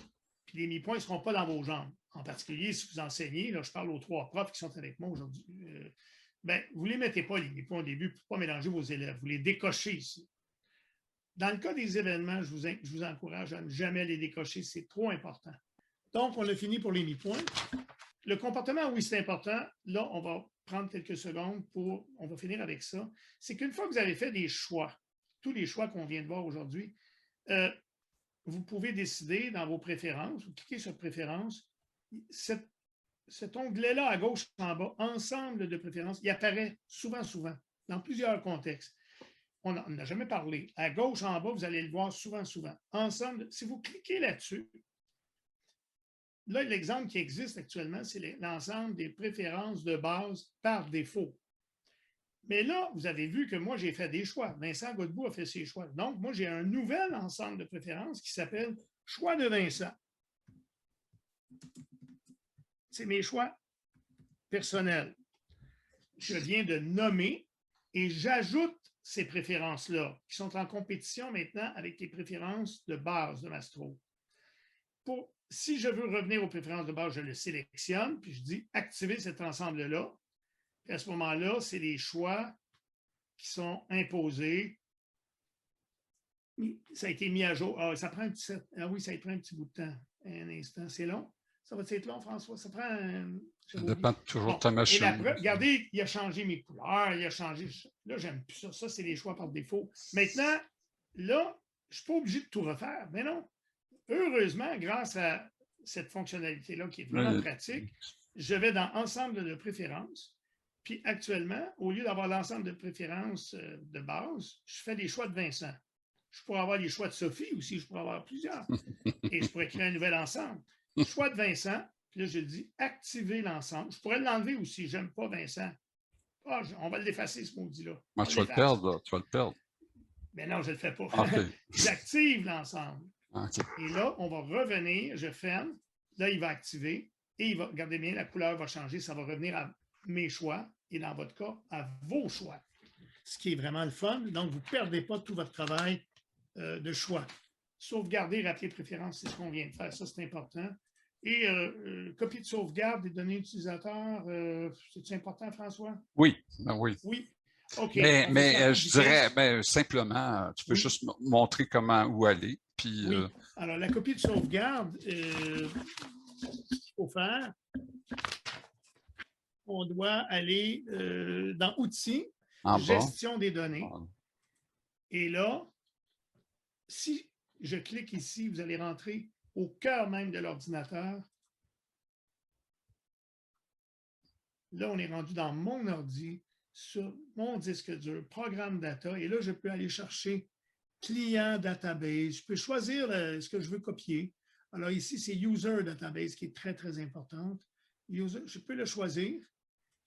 puis les mi-points ne seront pas dans vos jambes. En particulier, si vous enseignez, là, je parle aux 3 profs qui sont avec moi aujourd'hui, vous ne les mettez pas, les mi-points au début, pour ne pas mélanger vos élèves. Vous les décochez ici. Dans le cas des événements, je vous encourage à ne jamais les décocher, c'est trop important. Donc, on a fini pour les mi-points. Le comportement, oui, c'est important. Là, on va prendre quelques secondes on va finir avec ça. C'est qu'une fois que vous avez fait des choix, tous les choix qu'on vient de voir aujourd'hui, vous pouvez décider dans vos préférences, vous cliquez sur Préférences, cet onglet-là à gauche en bas, Ensemble de préférences, il apparaît souvent, dans plusieurs contextes. On n'en a jamais parlé. À gauche en bas, vous allez le voir souvent. Ensemble, si vous cliquez là-dessus, là, l'exemple qui existe actuellement, c'est l'ensemble des préférences de base par défaut. Mais là, vous avez vu que moi, j'ai fait des choix. Vincent Godbout a fait ses choix. Donc, moi, j'ai un nouvel ensemble de préférences qui s'appelle « Choix de Vincent ». C'est mes choix personnels. Je viens de nommer et j'ajoute ces préférences-là, qui sont en compétition maintenant avec les préférences de base de Mastro. Si je veux revenir aux préférences de base, je le sélectionne, puis je dis « Activer cet ensemble-là ». À ce moment-là, c'est les choix qui sont imposés. Ça a été mis à jour. Ça prend un petit bout de temps. Un instant, c'est long. Ça va être long, François? Ça prend ça dépend toujours de ta machine. Regardez, il a changé mes couleurs, il a changé. Là, j'aime plus ça. Ça, c'est les choix par défaut. Maintenant, là, je ne suis pas obligé de tout refaire. Mais non. Heureusement, grâce à cette fonctionnalité-là qui est vraiment pratique, je vais dans Ensemble de préférences. Puis actuellement, au lieu d'avoir l'ensemble de préférences de base, je fais des choix de Vincent. Je pourrais avoir les choix de Sophie aussi, je pourrais avoir plusieurs. Et je pourrais créer un nouvel ensemble. Choix de Vincent, puis là, je dis activer l'ensemble. Je pourrais l'enlever aussi, j'aime pas Vincent. Ah, on va l'effacer, ce maudit-là. Moi, tu vas le perdre, là. Tu vas le perdre. Mais non, je ne le fais pas. OK. J'active l'ensemble. OK. Et là, on va revenir, je ferme. Là, il va activer. Et il va, regardez bien, la couleur va changer. Ça va revenir à mes choix. Et dans votre cas, à vos choix. Ce qui est vraiment le fun. Donc, vous ne perdez pas tout votre travail de choix. Sauvegarder, rappeler préférences, c'est ce qu'on vient de faire. Ça, c'est important. Et copie de sauvegarde des données utilisateurs, c'est important, François? Oui, ben oui. Oui. OK. Mais je dirais, simplement, tu peux Oui. juste montrer où aller. Puis, oui. Alors, la copie de sauvegarde, ce qu'il faut faire, on doit aller dans Outils, Gestion des données. Et là, si je clique ici, vous allez rentrer au cœur même de l'ordinateur. Là, on est rendu dans mon ordi, sur mon disque dur, programme data, et là, je peux aller chercher client database. Je peux choisir ce que je veux copier. Alors ici, c'est user database qui est très, très importante. Je peux le choisir,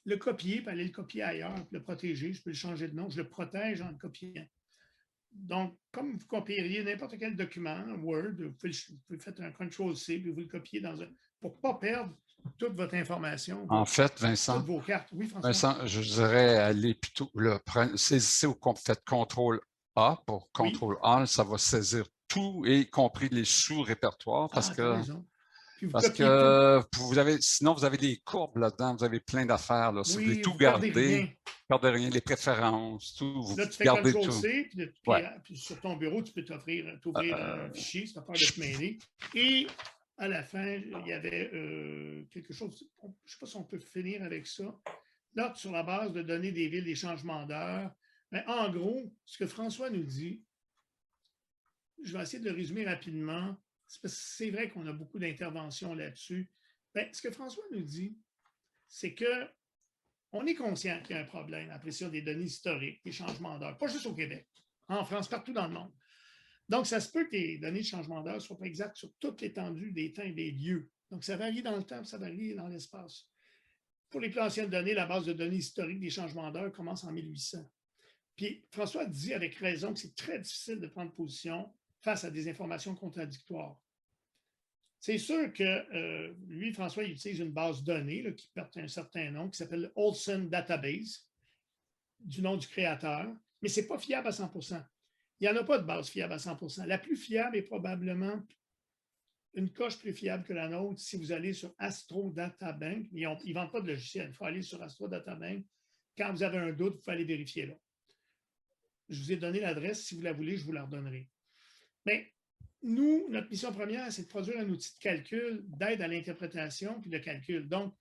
le copier, puis aller le copier ailleurs, puis le protéger. Je peux le changer de nom. Je le protège en le copiant. Donc, comme vous copieriez n'importe quel document, Word, vous pouvez faire un CTRL-C, puis vous le copiez pour ne pas perdre toute votre information. En fait, Vincent, toutes vos cartes. Oui, François? Vincent, je dirais aller plutôt, saisissez ou faites CTRL-A pour CTRL-A, ça va saisir tout, y compris les sous-répertoires, parce que sinon, vous avez des courbes là-dedans, vous avez plein d'affaires. Si vous voulez tout garder, perdez rien, les préférences, tout. Là, tu fais gardez CTRL-C, puis sur ton bureau, tu peux t'ouvrir un fichier, si tu as peur de te mêler. Et à la fin, il y avait quelque chose, je ne sais pas si on peut finir avec ça. Là, sur la base de données des villes, des changements d'heure, mais en gros, ce que François nous dit, je vais essayer de le résumer rapidement. C'est vrai qu'on a beaucoup d'interventions là-dessus. Ce que François nous dit, c'est qu'on est conscient qu'il y a un problème après ça des données historiques, des changements d'heure, pas juste au Québec, en France, partout dans le monde. Donc, ça se peut que les données de changement d'heure ne soient pas exactes sur toute l'étendue des temps et des lieux. Donc, ça varie dans le temps, ça varie dans l'espace. Pour les plus anciennes données, la base de données historique des changements d'heure commence en 1800. Puis, François dit avec raison que c'est très difficile de prendre position face à des informations contradictoires. C'est sûr que lui, François, il utilise une base de données qui porte un certain nom, qui s'appelle Olson Database, du nom du créateur, mais ce n'est pas fiable à 100%. Il n'y en a pas de base fiable à 100%. La plus fiable est probablement une coche plus fiable que la nôtre si vous allez sur Astro Databank. Ils ne vendent pas de logiciel. Il faut aller sur Astro Databank. Quand vous avez un doute, il faut aller vérifier là. Je vous ai donné l'adresse. Si vous la voulez, je vous la redonnerai. Mais nous, notre mission première, c'est de produire un outil de calcul, d'aide à l'interprétation puis de calcul. Donc,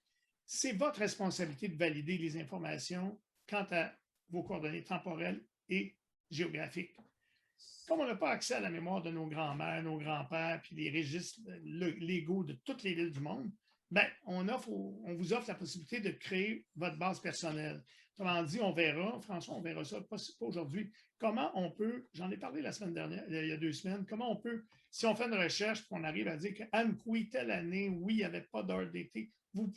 c'est votre responsabilité de valider les informations quant à vos coordonnées temporelles et géographiques. Comme on n'a pas accès à la mémoire de nos grands-mères, nos grands-pères, puis les registres légaux de toutes les villes du monde, on vous offre la possibilité de créer votre base personnelle. Autrement dit, on verra, François, on verra ça, pas aujourd'hui, comment on peut, j'en ai parlé la semaine dernière, il y a 2 semaines, comment on peut, si on fait une recherche, qu'on arrive à dire qu'Amqui, telle année, oui, il n'y avait pas d'heure d'été, vous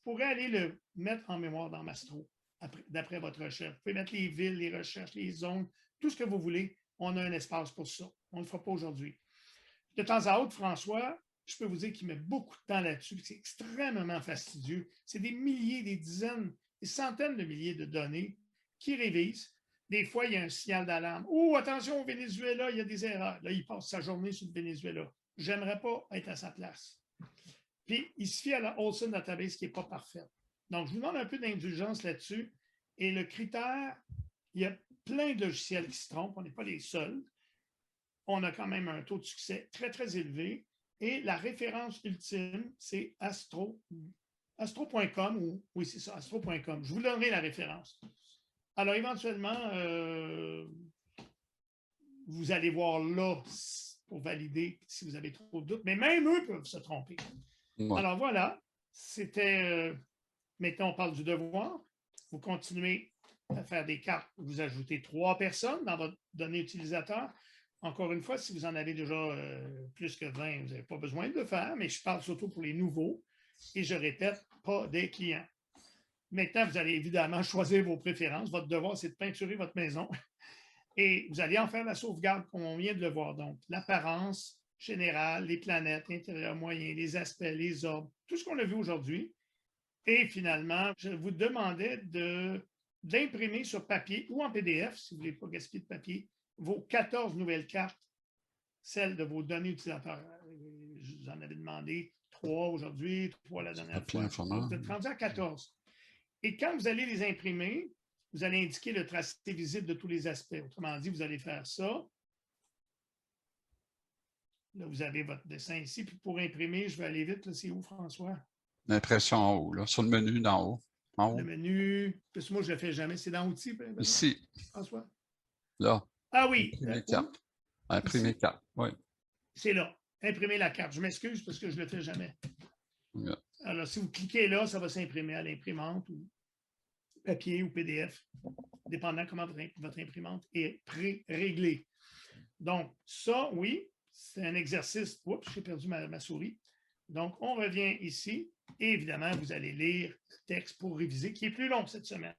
pourrez aller le mettre en mémoire dans Mastro, d'après votre recherche. Vous pouvez mettre les villes, les recherches, les zones, tout ce que vous voulez. On a un espace pour ça. On ne le fera pas aujourd'hui. De temps à autre, François, je peux vous dire qu'il met beaucoup de temps là-dessus. C'est extrêmement fastidieux. C'est des milliers, des dizaines, des centaines de milliers de données qui révisent. Des fois, il y a un signal d'alarme. Oh, attention, au Venezuela, il y a des erreurs. Là, il passe sa journée sur le Venezuela. Je n'aimerais pas être à sa place. Puis, il se fie à la Olson Database qui n'est pas parfaite. Donc, je vous demande un peu d'indulgence là-dessus. Et le critère, il y a plein de logiciels qui se trompent. On n'est pas les seuls. On a quand même un taux de succès très, très élevé. Et la référence ultime, c'est astro.com. Oui, c'est ça, astro.com. Je vous donnerai la référence. Alors, éventuellement, vous allez voir là pour valider si vous avez trop de doutes. Mais même eux peuvent se tromper. Ouais. Alors, voilà. C'était... maintenant, on parle du devoir. Vous continuez à faire des cartes. Vous ajoutez 3 personnes dans votre donnée utilisateur. Encore une fois, si vous en avez déjà plus que 20, vous n'avez pas besoin de le faire, mais je parle surtout pour les nouveaux. Et je répète, pas des clients. Maintenant, vous allez évidemment choisir vos préférences. Votre devoir, c'est de peinturer votre maison. Et vous allez en faire la sauvegarde comme on vient de le voir. Donc, l'apparence générale, les planètes, l'intérieur moyen, les aspects, les orbes, tout ce qu'on a vu aujourd'hui. Et finalement, je vous demandais d'imprimer sur papier ou en PDF, si vous ne voulez pas gaspiller de papier, vos 14 nouvelles cartes, celles de vos données utilisateurs. Je vous en avais demandé 3 aujourd'hui, 3 la dernière fois. Vous êtes rendu à 14. Et quand vous allez les imprimer, vous allez indiquer le tracé visible de tous les aspects. Autrement dit, vous allez faire ça. Là, vous avez votre dessin ici. Puis pour imprimer, je vais aller vite. C'est où, François? L'impression en haut, là, sur le menu d'en haut. En haut. Le menu, parce que moi, je ne le fais jamais. C'est dans Outils, Ici. François? Là. Ah oui. Imprimer carte. Imprimer carte, oui. C'est là. Imprimer la carte. Je m'excuse parce que je ne le fais jamais. Yeah. Alors, si vous cliquez là, ça va s'imprimer à l'imprimante ou papier ou PDF, dépendant comment votre imprimante est pré-réglée. Donc, ça, oui, c'est un exercice. Oups, j'ai perdu ma souris. Donc, on revient ici et évidemment, vous allez lire le texte pour réviser, qui est plus long cette semaine.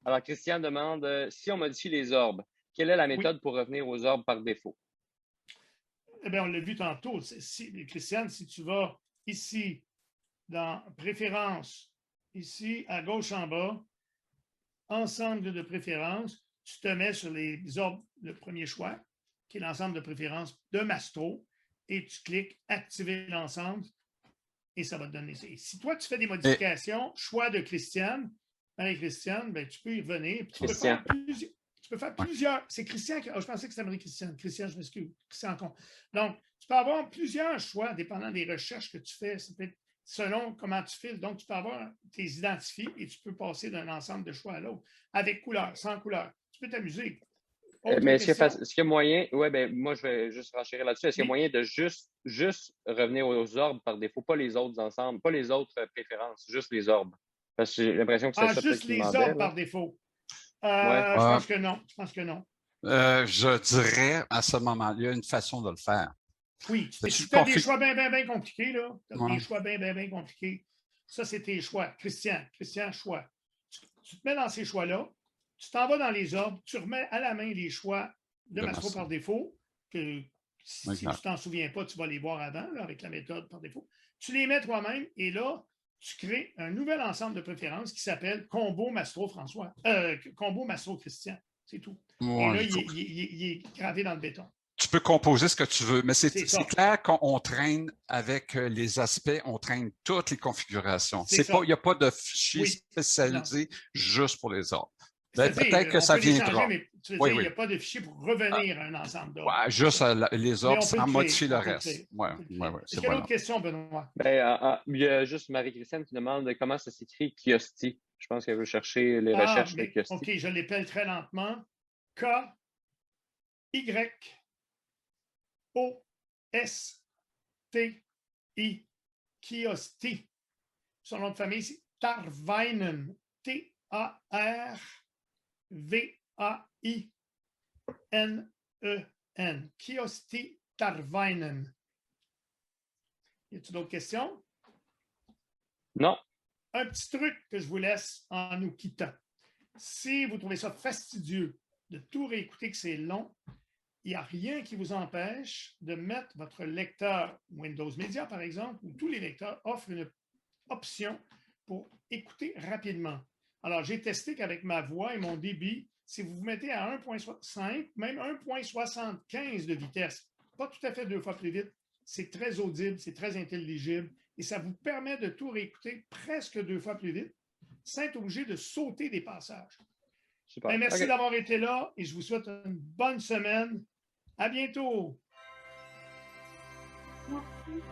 Alors, Christian demande si on modifie les orbes, quelle est la méthode pour revenir aux orbes par défaut? Eh bien, on l'a vu tantôt. Christiane, si tu vas ici, dans Préférences, ici, à gauche en bas, Ensemble de préférences, tu te mets sur les orbes, le premier choix, qui est l'ensemble de préférences de Mastro, et tu cliques Activer l'ensemble, et ça va te donner ça. Et si toi, tu fais des modifications, choix de Christiane, Marie-Christiane, ben, tu peux y revenir. Tu peux faire plusieurs. C'est Christian qui. Oh, je pensais que c'était Marie-Christiane. Christian, je m'excuse. Christian compte. Donc, tu peux avoir plusieurs choix, dépendant des recherches que tu fais. Ça peut être selon comment tu files. Donc, tu peux avoir tes identifiés et tu peux passer d'un ensemble de choix à l'autre, avec couleur, sans couleur. Tu peux t'amuser. Mais est-ce qu'il y a moyen, ben, moi je vais juste renchérir là-dessus, est-ce qu'il y a moyen de juste revenir aux orbes par défaut, pas les autres ensembles, pas les autres préférences, juste les orbes? Parce que j'ai l'impression que c'est ça juste les orbes par défaut. Je pense que non. Je pense que non. Je dirais, à ce moment-là, il y a une façon de le faire. Oui, si tu as des choix bien compliqués, là, tu as des choix bien compliqués, ça, c'est tes choix. Christian, choix. Tu te mets dans ces choix-là, tu t'en vas dans les orbes, tu remets à la main les choix de Mastro par défaut, que si tu ne t'en souviens pas, tu vas les voir avant, là, avec la méthode par défaut. Tu les mets toi-même et là, tu crées un nouvel ensemble de préférences qui s'appelle Combo Mastro-François. Combo Mastro-Christian, c'est tout. Et là, il est gravé dans le béton. Tu peux composer ce que tu veux, mais c'est clair qu'on traîne avec les aspects, on traîne toutes les configurations. Il n'y a pas de fichier spécialisé juste pour les orbes. Peut-être que ça viendra. Mais tu veux dire, il n'y a pas de fichier pour revenir à un ensemble d'orbes. Juste les orbes sans modifier le reste. Est-ce qu'il y a d'autres questions, Benoît? Il y a juste Marie-Christiane qui demande comment ça s'écrit Kiosti. Je pense qu'elle veut chercher les recherches de Kiosti. OK, je l'épelle très lentement. K-Y-O-S-T-I. Kiosti. Son nom de famille, c'est Tarvainen. T-A-R-V-A-I-N-E-N. Kiosti Tarvainen. Y a-t-il d'autres questions? Non. Un petit truc que je vous laisse en nous quittant. Si vous trouvez ça fastidieux de tout réécouter, que c'est long, il n'y a rien qui vous empêche de mettre votre lecteur Windows Media, par exemple, où tous les lecteurs offrent une option pour écouter rapidement. Alors, j'ai testé qu'avec ma voix et mon débit, si vous vous mettez à 1.5, même 1.75 de vitesse, pas tout à fait 2 fois plus vite, c'est très audible, c'est très intelligible et ça vous permet de tout réécouter presque 2 fois plus vite sans être obligé de sauter des passages. Super. Merci d'avoir été là et je vous souhaite une bonne semaine. À bientôt. Merci.